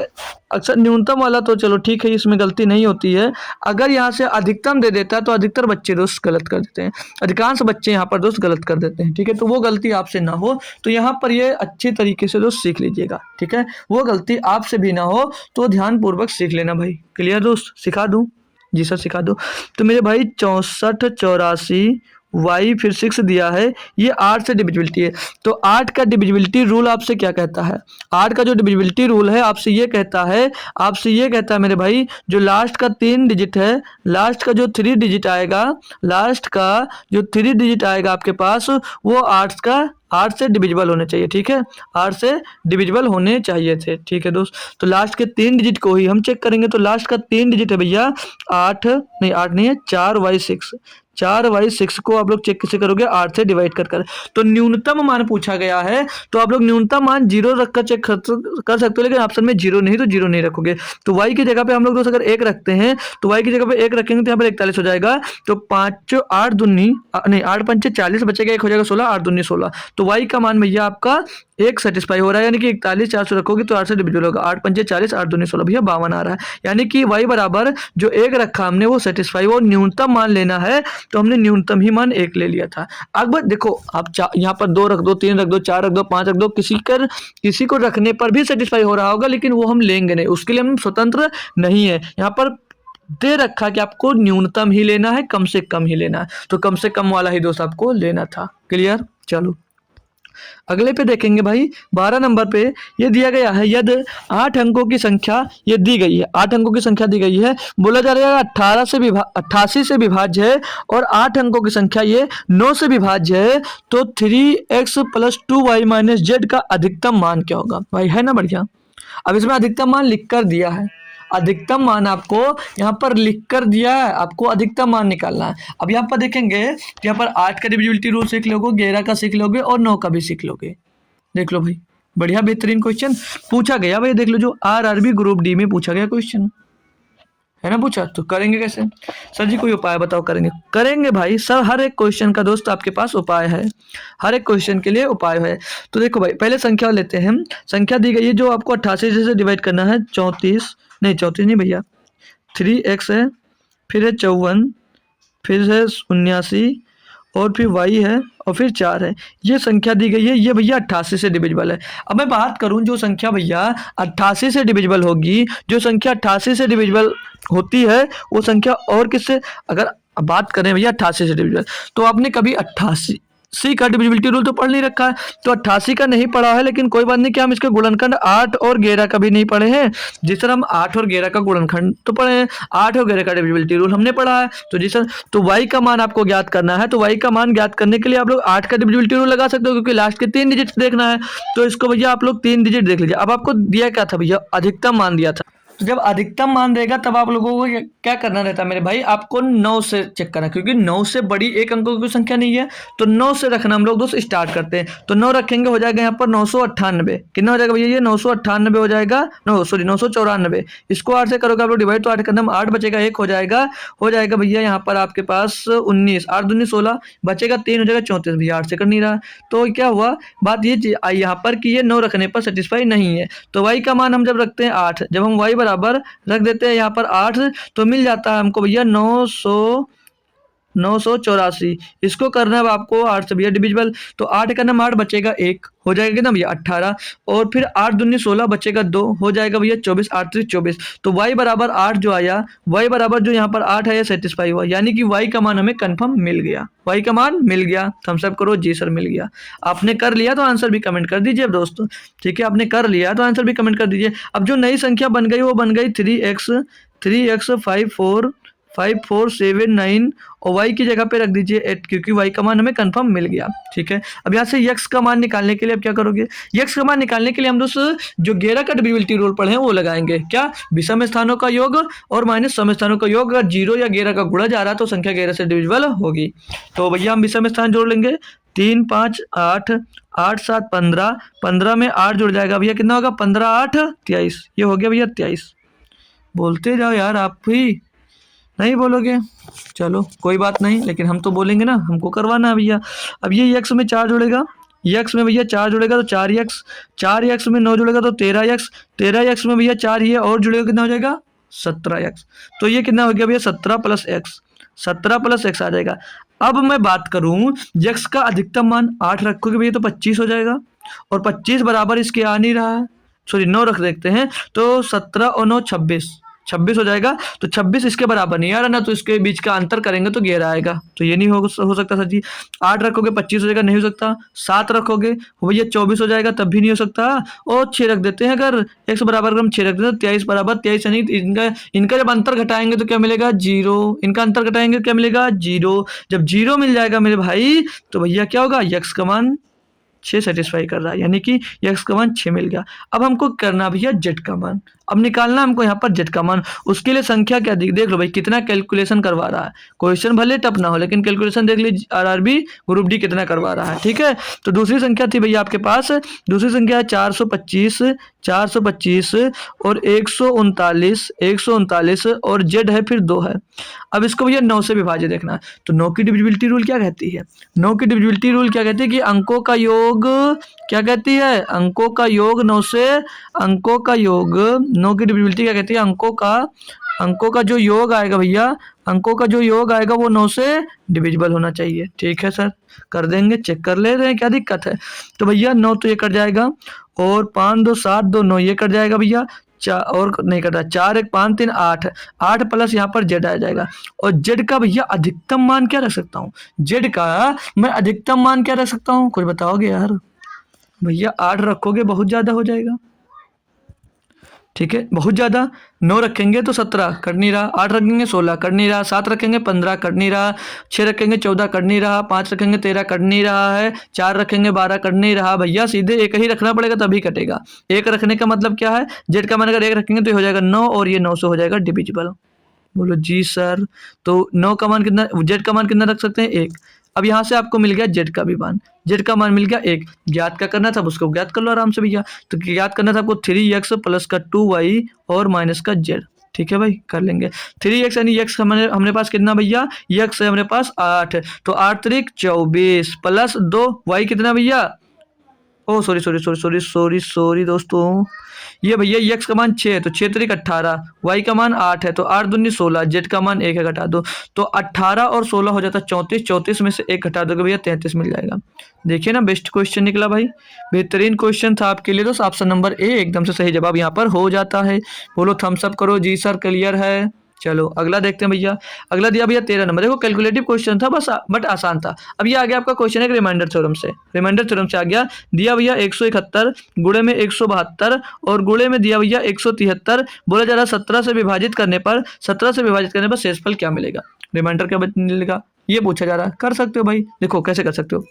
अक्सर न्यूनतम वाला तो चलो ठीक है, इसमें गलती नहीं होती है। अगर यहाँ से अधिकतम दे देता है तो अधिकतर बच्चे दोस्त गलत कर देते हैं, अधिकांश बच्चे यहाँ पर दोस्त गलत कर देते हैं, ठीक है। तो वो गलती आपसे ना हो, तो यहाँ पर ये अच्छी तरीके से दोस्त सीख लीजिएगा, ठीक है। वो गलती आपसे भी ना हो, तो ध्यानपूर्वक सीख लेना भाई। क्लियर दोस्त, सिखा दूँ? जी सर सिखा दो। तो मेरे भाई 64 84 y फिर 6 दिया है, ये 8 से डिविजिबिलिटी है। तो 8 का डिविजिबिलिटी रूल आपसे क्या कहता है? 8 का जो डिविजिबिलिटी रूल है आपसे ये कहता है मेरे भाई, जो लास्ट का 3 डिजिट है, लास्ट का जो 3 डिजिट आएगा, लास्ट का जो 3 डिजिट आएगा आपके पास, वो 8 से डिविजिबल होने चाहिए, ठीक है। 8 से डिविजिबल होने चाहिए थे, ठीक है दोस्त। तो लास्ट के 3 डिजिट को ही हम चेक करेंगे। तो लास्ट का 3 डिजिट है भैया 8 नहीं है 4y6, 4/6 को आप लोग चेक कैसे करोगे, 8 से डिवाइड कर। तो न्यूनतम मान पूछा गया है, तो आप लोग न्यूनतम मान 0 रखकर चेक कर सकते हो, लेकिन ऑप्शन में 0 नहीं तो 0 नहीं रखोगे। तो y की जगह पे हम लोग दोस्त अगर 1 रखते हैं, तो y की जगह पे 1 रखेंगे तो यहाँ पर 41 हो जाएगा। तो 5 8 दूनी नहीं 8 पंचे 40 बचेगा, 1 हो जाएगा 16, 8 दूनी 16। तो y का मान भैया आपका 1 सेटिस्फाई हो रहा है, यानी कि 41 400 रखोगे तो 8 से डिविजिबल होगा। 8 पंचे 40, 8 दूनी 16 भैया 52 आ रहा है। यानी कि y बराबर जो 1 रखा हमने वो सेटिस्फाई, वो न्यूनतम मान लेना है, तो हमने न्यूनतम ही मान 1 ले लिया था। अब देखो आप यहाँ पर 2 रख दो, 3 रख दो, 4 रख दो, 5 रख दो, किसी को रखने पर भी सेटिस्फाई हो रहा होगा, लेकिन वो हम लेंगे नहीं, उसके लिए हम स्वतंत्र नहीं है। यहाँ पर दे रखा कि आपको न्यूनतम ही लेना है, कम से कम ही लेना है, तो कम से कम वाला ही दोस्त आपको लेना था। क्लियर? चलो अगले पे देखेंगे भाई। 12 नंबर पे ये दिया गया है, यदि 8 अंकों की संख्या ये दी गई है, 8 अंकों की संख्या दी गई है, बोला जा रहा है 88 से विभाज्य है, और 8 अंकों की संख्या ये 9 से विभाज्य है, तो 3x + 2y - z का अधिकतम मान क्या होगा? भाई है ना बढ़िया। अब इसमें अधिकतम मान लिख कर दिया है, अधिकतम मान आपको यहाँ पर लिख कर दिया है, आपको अधिकतम मान निकालना है। अब यहाँ पर देखेंगे, यहाँ पर 8 का डिविजिबिलिटी रूल सीख लोगे, 11 का सीख लोगे और 9 का भी सीख लोगे। देख लो भाई, बढ़िया बेहतरीन क्वेश्चन पूछा गया भाई। देख लो जो RRB ग्रुप डी में पूछा गया क्वेश्चन है ना, पूछा तो करेंगे कैसे? सर जी कोई उपाय बताओ। करेंगे भाई सर, हर एक क्वेश्चन का दोस्त आपके पास उपाय है, हर एक क्वेश्चन के लिए उपाय है। तो देखो भाई पहले संख्या लेते हैं हम। संख्या दी गई है जो आपको 88 से डिवाइड करना है, 34 नहीं भैया, 3x है, फिर है 54, फिर है 79 और फिर y है और फिर 4 है। ये संख्या दी गई है, ये भैया 88 से डिविजिबल है। अब मैं बात करूं जो संख्या भैया 88 से डिविजिबल होगी, जो संख्या 88 से डिविजिबल होती है वो संख्या और किससे, अगर बात करें भैया 88 से डिविजिबल, तो आपने कभी 88 का डिविजिबिलिटी रूल तो पढ़ नहीं रखा है, तो 88 का नहीं पढ़ा है, लेकिन कोई बात नहीं कि हम इसके गुणनखंड 8 और 11 का भी नहीं पढ़े हैं। जिस तरह हम 8 और 11 का गुणनखंड तो पढ़े हैं, 8 और 11 का डिविजिबिलिटी रूल हमने पढ़ा है। तो जिस तो y का मान आपको ज्ञात करना है, तो y का मान ज्ञात करने के लिए आप लोग 8 का डिविजिबिलिटी रूल लगा सकते हो, क्योंकि लास्ट के 3 डिजिट देखना है। तो इसको भैया आप लोग 3 डिजिट देख लीजिए। अब आपको दिया क्या था भैया, अधिकतम मान दिया था। तो जब अधिकतम मान देगा तब आप लोगों को क्या करना रहता है मेरे भाई, आपको 9 से चेक करना, क्योंकि 9 से बड़ी एक अंकों की संख्या नहीं है, तो 9 से रखना हम लोग दोस्त स्टार्ट करते हैं। तो 9 रखेंगे, हो जाएगा यहाँ पर 998। कितना हो जाएगा भैया, ये 998 हो जाएगा, 994। इसको 8 से करोगे आप लोग डिवाइड, तो 8 करना 8 बचेगा, 1 हो जाएगा भैया यहाँ पर आपके पास 19, 8 दूनी 16 बचेगा, 3 हो जाएगा 34 भैया, 8 से कर नहीं रहा। तो क्या हुआ बात ये यहाँ पर कि ये 9 रखने पर सेटिस्फाई नहीं है। तो y का मान हम जब रखते हैं 8, जब हम y बराबर रख देते हैं यहाँ पर 8, तो मिल जाता है हमको भैया 984। इसको करना है आपको 8 से भैया डिविजिबल, तो 8 का नाम 8 बचेगा, 1 हो जाएगा ना भैया 18, और फिर 8 दूनी 16 बचेगा 2, हो जाएगा भैया 24, 8 3 24। तो y बराबर 8 जो आया, y बराबर जो यहाँ पर 8 है, ये सेटिस्फाई हुआ, यानी कि y का मान हमें कंफर्म मिल गया, y का मान मिल गया। थम्स अप करो जी सर मिल गया। आपने कर लिया तो आंसर भी कमेंट कर दीजिए दोस्तों, ठीक है, आपने कर लिया तो आंसर भी कमेंट कर दीजिए। अब जो नई संख्या बन गई वो बन गई 3x 5479, और y की जगह पे रख दीजिए 8, क्योंकि y का मान हमें कंफर्म मिल गया। ठीक है, अब यहाँ से x का मान निकालने के लिए अब क्या करोगे, x का मान निकालने के लिए हम दोस्त जो 11 का डिविजिबिलिटी रूल पढ़े हैं वो लगाएंगे। क्या, विषम स्थानों का योग और माइनस सम स्थानों का योग, अगर 0 या 11 का गुणा जा रहा है तो संख्या 11 से डिविजिबल होगी। तो भैया हम विषम स्थान जोड़ लेंगे, 3 5 8, 8 7 15, 15 में 8 जुड़ जाएगा भैया, कितना होगा 15 8 23, ये हो गया भैया 23। बोलते जाओ यार, आप ही नहीं बोलोगे, चलो कोई बात नहीं, लेकिन हम तो बोलेंगे ना, हमको करवाना है भैया। अब ये x में 4 जुड़ेगा, x में भैया 4 जुड़ेगा तो 4x में 9 जुड़ेगा तो 13x में भैया 4 ये और जुड़ेगा, कितना हो जाएगा 17x। तो ये कितना हो गया भैया 17 + x आ जाएगा। अब मैं बात करूं x का अधिकतम मान 8 रखोगे भैया तो 25 हो जाएगा, और 25 बराबर इसके आ नहीं रहा है, 9 रख देखते हैं, तो 17 और 9 26 हो जाएगा। तो 26 इसके बराबर नहीं आ रहा ना, तो इसके बीच का अंतर करेंगे तो 11 आएगा, तो ये नहीं हो सकता सर जी। 8 रखोगे 25 हो जाएगा, नहीं हो सकता। 7 रखोगे भैया 24 हो जाएगा, तब भी नहीं हो सकता। और 6 रख देते हैं, अगर x बराबर हम 6 रख देते हैं, 23 बराबर 23 नहीं, इनका जब अंतर घटाएंगे तो क्या मिलेगा 0, इनका अंतर घटाएंगे तो क्या मिलेगा 0। जब 0 मिल जाएगा मेरे भाई, तो भैया क्या होगा, x का मान 6 सेटिस्फाई कर रहा है, यानी कि x का मान 6 मिल गया। अब हमको करना भैया z का मान। अब निकालना हमको यहाँ पर जेड का मान। उसके लिए संख्या क्या देख लो भाई, कितना कैलकुलेशन करवा रहा है। क्वेश्चन भले टफ ना हो लेकिन कैलकुलेशन देख लीजिए आरआरबी ग्रुप डी कितना करवा रहा है। ठीक है, तो दूसरी संख्या थी भैया आपके पास, दूसरी संख्या है 425, 425 और 139 और जेड है फिर 2 है। अब इसको भैया 9 से विभाजित देखना है। तो 9 की डिविजिबिलिटी रूल क्या कहती है? 9 की डिविजिबिलिटी रूल क्या कहती है कि अंकों का योग क्या कहती है? अंकों का योग 9 से, अंकों का योग 9 की डिविजिबिलिटी क्या कहती है? अंकों का जो योग आएगा भैया, अंकों का जो योग आएगा वो 9 से डिविजिबल होना चाहिए। ठीक है सर, कर देंगे, चेक कर ले रहे हैं, क्या दिक्कत है। तो भैया 9 तो ये कट जाएगा और 5 2 7 2 9 ये कट जाएगा भैया, और नहीं कटा, 4 1 5 3 8, 8 प्लस यहाँ पर जेड आ जाएगा। और जेड का भैया अधिकतम मान क्या रख सकता हूँ? जेड का मैं अधिकतम मान क्या रख सकता हूँ, कुछ बताओगे यार? भैया 8 रखोगे बहुत ज्यादा हो जाएगा। ठीक है, बहुत ज़्यादा। 9 रखेंगे तो 17 कट नहीं रहा, 8 रखेंगे 16 कट नहीं रहा, 7 रखेंगे 15 कट नहीं रहा, 6 रखेंगे 14 कट नहीं रहा, 5 रखेंगे 13 कट नहीं रहा है, 4 रखेंगे 12 कट नहीं रहा। भैया सीधे एक ही रखना पड़ेगा तभी कटेगा। एक रखने का मतलब क्या है? जेड का मान अगर एक रखेंगे तो ये हो जाएगा 9 और ये 9 से हो जाएगा डिविजिबल। बोलो जी सर। तो 9 का मान कितना, जेड का मान कितना रख सकते हैं? 1। अब यहाँ से आपको मिल गया जेड का भी मान, जेड का मान मिल गया 1। ज्ञात का करना था उसको ज्ञात कर लो आराम से भैया। तो ज्ञात करना था आपको 3x प्लस का 2y और माइनस का जेड। ठीक है भाई, कर लेंगे। 3x यानी x हमने पास कितना भैया? x है हमारे पास 8, तो 8 3 24 प्लस 2y कितना भैया? ओ सॉरी दोस्तों, ये भैया x का मान 6 है तो 6 3 18, y का मान 8 है तो 8 दूनी 16, z का मान 1 है, घटा दो तो 18 और 16 हो जाता 34, 34 में से 1 घटा दोगे भैया 33 मिल जाएगा। देखिए ना, बेस्ट क्वेश्चन निकला भाई, बेहतरीन क्वेश्चन था आपके लिए। तो ऑप्शन नंबर ए एकदम से सही जवाब यहाँ पर हो जाता है। बोलो थम्स अप करो, जी सर क्लियर है। चलो अगला देखते हैं भैया। अगला दिया भैया 13 नंबर, देखो कैलकुलेटिव क्वेश्चन था बस बट आसान था। अब ये आ गया आपका क्वेश्चन है रिमाइंडर थ्योरम से, रिमाइंडर थ्योरम से आ गया। दिया भैया 171 गुणे में 172 और गुणे में दिया भैया 173, बोला जा रहा 17 से विभाजित करने पर, 17 से विभाजित करने पर शेषफल क्या मिलेगा, रिमाइंडर क्या मिलेगा, ये पूछा जा रहा है। कर सकते हो भाई, देखो कैसे कर सकते हो,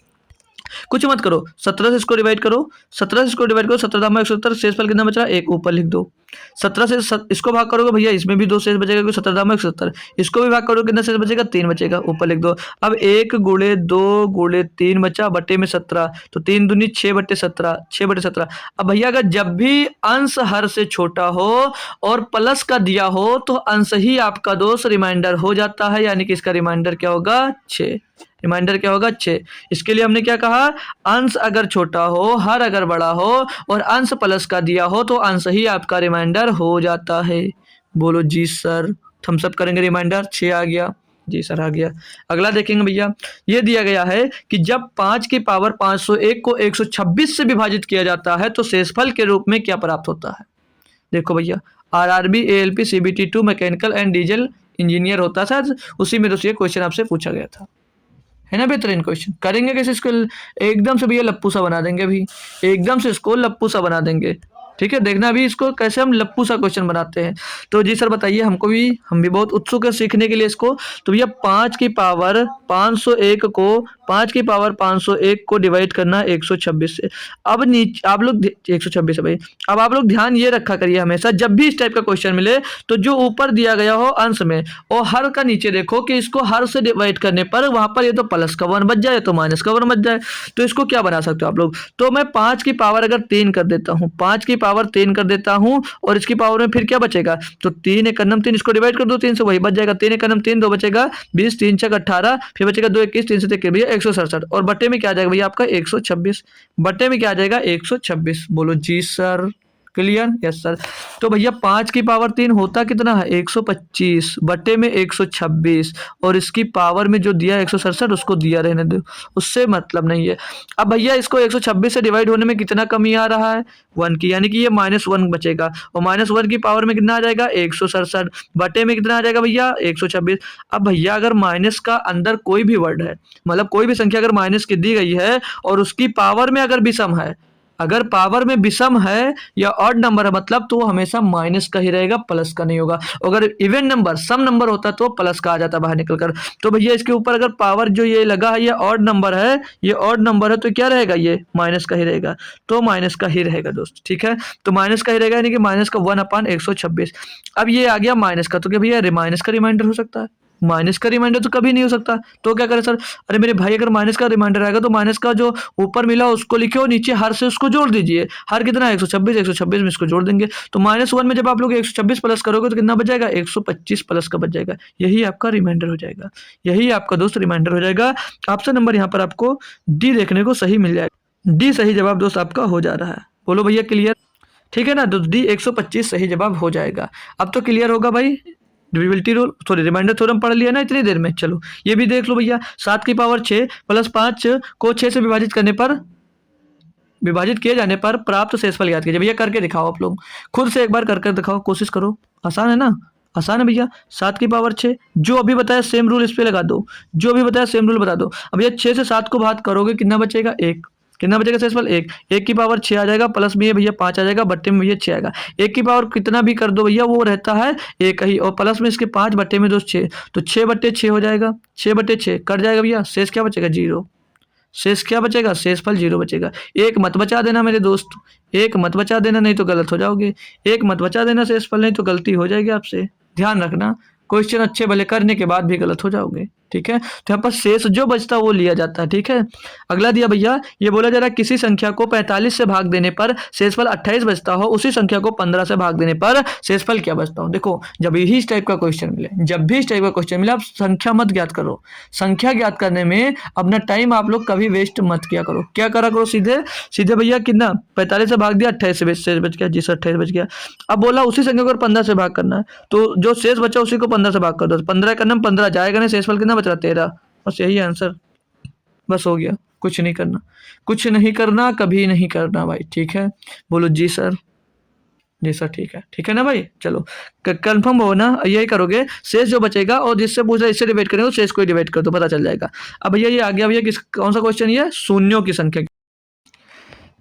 कुछ मत करो, 17 से इसको डिवाइड करो, 17 से इसको डिवाइड करो, 17 दामा 170, शेषफल कितना बच रहा है 1, ऊपर लिख दो। 17 से इसको भाग करोगे भैया, इसमें भी 2 शेष बचेगा क्योंकि 17 दामा 170, इसको भी भाग करोगे कितना शेष बचेगा 3 बचेगा, ऊपर लिख दो। अब 1 गुणे 2 गुणे 3 बचा बटे में 17, तो 3 दूनी 6 बटे 17, 6 बटे 17। अब भैया अगर जब भी अंश हर से छोटा हो और प्लस का दिया हो तो अंश ही आपका दोस्त रिमाइंडर हो जाता है, यानी कि इसका रिमाइंडर क्या होगा 6, रिमाइंडर क्या होगा 6। इसके लिए हमने क्या कहा, अंश अगर छोटा हो हर अगर बड़ा हो और अंश प्लस का दिया हो तो अंश ही आपका रिमाइंडर हो जाता है। बोलो जी सर, थम्स अप करेंगे, रिमाइंडर 6 आ गया, जी सर आ गया। अगला देखेंगे भैया, ये दिया गया है कि जब 5 की पावर 501 को 126 से विभाजित किया जाता है तो शेषफल के रूप में क्या प्राप्त होता है। देखो भैया RRB ALP CBT 2 mechanical and diesel engineer होता था, उसी में तो ये क्वेश्चन आपसे पूछा गया था, है ना। बेहतरीन क्वेश्चन करेंगे कैसे इसको, एकदम से भैया लप्पू सा बना देंगे, अभी एकदम से इसको लप्पू सा बना देंगे। ठीक है, देखना अभी इसको कैसे हम लप्पू सा क्वेश्चन बनाते हैं। तो जी सर बताइए, हमको भी, हम भी बहुत उत्सुक है सीखने के लिए इसको। तो भैया 5 की पावर 501 को 5 की पावर 501 को डिवाइड करना 126 से। अब नीचे आप लोग 126 है भाई। अब आप लोग ध्यान ये रखा करिए हमेशा, जब भी इस टाइप का क्वेश्चन मिले तो जो ऊपर दिया गया हो अंश में और हर का नीचे देखो कि इसको हर से डिवाइड करने पर वहां पर ये तो प्लस का 1 बच जाए या तो माइनस का 1 बच जाए। तो इसको क्या बना सकते हो आप लोग, तो मैं 5 की पावर अगर 3 कर देता हूँ, 5 की पावर 3 कर देता हूँ और इसकी पावर में फिर क्या बचेगा, तो 3 एक अन्नम 3, इसको डिवाइड कर दो 3 से, वही बच जाएगा 3 एक अन्नम 3, 2 बचेगा 20, 3 छक 18, फिर बचेगा 2 21, 3 से 23 भैया 167 और बटे में क्या आ जाएगा भैया आपका 126, बटे में क्या आ जाएगा 126। बोलो जी सर क्लियर, यस सर। तो भैया 5 की पावर 3 होता कितना है 125 बटे में 126 और इसकी पावर में जो दिया 167 उसको दिया रहने दो, उससे मतलब नहीं है। अब भैया इसको 126 से डिवाइड होने में कितना कमी आ रहा है 1 की, यानी कि ये -1 बचेगा और -1 की पावर में कितना आ जाएगा 167 बटे में कितना आ जाएगा भैया 126। अब भैया अगर माइनस का अंदर कोई भी वर्ड है, मतलब कोई भी संख्या अगर माइनस की दी गई है और उसकी पावर में अगर भी सम है, अगर पावर में विषम है या ऑड नंबर है मतलब तो वो हमेशा माइनस का ही रहेगा, प्लस का नहीं होगा। अगर इवन नंबर सम नंबर होता तो प्लस का आ जाता बाहर निकल कर। तो भैया इसके ऊपर अगर पावर जो ये लगा है ये ऑड नंबर है, ये ऑड नंबर है तो क्या रहेगा, ये माइनस का ही रहेगा, तो माइनस का ही रहेगा दोस्त, ठीक है। तो माइनस का ही रहेगा यानी कि माइनस का 1/126। अब ये आ गया माइनस का, तो क्या भैया माइनस का रिमाइंडर हो सकता है? माइनस का रिमाइंडर तो कभी नहीं हो सकता, तो क्या करें सर? अरे मेरे भाई अगर माइनस का रिमाइंडर आएगा तो माइनस का जो ऊपर मिला उसको लिखिए और नीचे हर से उसको जोड़ दीजिए। हर कितना 126, 126 में इसको जोड़ देंगे तो -1 में जब आप लोग 126 प्लस करोगे तो कितना बच जाएगा, 125 प्लस का बच जाएगा। यही आपका रिमाइंडर हो जाएगा, यही आपका दोस्त रिमाइंडर हो जाएगा। ऑप्शन नंबर यहाँ पर आपको डी देखने को सही मिल जाएगा। डी सही जवाब दोस्त आपका हो जा रहा है। बोलो भैया क्लियर, ठीक है ना। तो डी 125 सही जवाब हो जाएगा। अब तो क्लियर होगा भाई, divisibility rule sorry remainder theorem पढ़ लिया ना इतनी देर में। चलो ये भी देख लो भैया, 7 की पावर 6 प्लस 5 को 6 से विभाजित किए जाने पर प्राप्त शेषफल याद कीजिए। भैया करके दिखाओ, आप लोग खुद से एक बार करके दिखाओ, कोशिश करो। आसान है ना, आसान है भैया। 7 की पावर 6 जो अभी बताया सेम रूल इस पे लगा दो, जो अभी बताया सेम रूल बता दो। अब भैया 6 से 7 को भाग करोगे कितना बचेगा, 1। कितना बचेगा शेषफल, 1। 1 की पावर 6 आ जाएगा, प्लस में ये भैया 5 आ जाएगा, बट्टे में भैया 6 आएगा। 1 की पावर कितना भी कर दो भैया वो रहता है 1 ही, और प्लस में इसके 5 बट्टे में दोस्त 6, तो 6/6 हो जाएगा। 6/6 कट जाएगा भैया, शेष क्या बचेगा, 0। शेष क्या बचेगा, शेषफल 0 बचेगा। एक मत बचा देना मेरे दोस्त, एक मत बचा देना नहीं तो गलत हो जाओगे। एक मत बचा देना शेषफल, नहीं तो गलती हो जाएगी आपसे। ध्यान रखना, क्वेश्चन अच्छे भले करने के बाद भी गलत हो जाओगे, ठीक है। तो यहाँ पर शेष जो बचता है वो लिया जाता है, ठीक है। अगला दिया भैया, ये बोला जा रहा है किसी संख्या को 45 से भाग देने पर शेषफल 28 बचता हो, उसी संख्या को 15 से भाग देने पर शेषफल क्या बचता हो। देखो जब यही इस टाइप का क्वेश्चन मिले, जब भी इस टाइप का क्वेश्चन मिले, आप संख्या मत ज्ञात करो। संख्या ज्ञात करने में अपना टाइम आप लोग कभी वेस्ट मत किया करो। क्या करा करो, सीधे सीधे भैया कितना 45 से भाग दिया, 28 से शेष बच गया। जी सर 28 बच गया। अब बोला उसी संख्या को 15 से भाग करना है, तो जो शेष बचा उसी को 15 से भाग कर दो। 15 करना 15 जाएगा नहीं, शेषफल कितना बच रहा, 13। बस यही आंसर, बस हो गया। कुछ नहीं करना, कुछ नहीं करना, कभी नहीं करना भाई, ठीक है। बोलो जी सर, जी सर, ठीक है ना भाई। चलो कंफर्म हो ना, यही करोगे। शेष जो बचेगा और जिससे पूछ रहा है इससे डिवाइड करेंगे तो शेष को ही डिवाइड कर दो, पता चल जाएगा। अब भैया ये आ गया भैया, किस कौन सा क्वेश्चन ये, शून्यों की संख्या।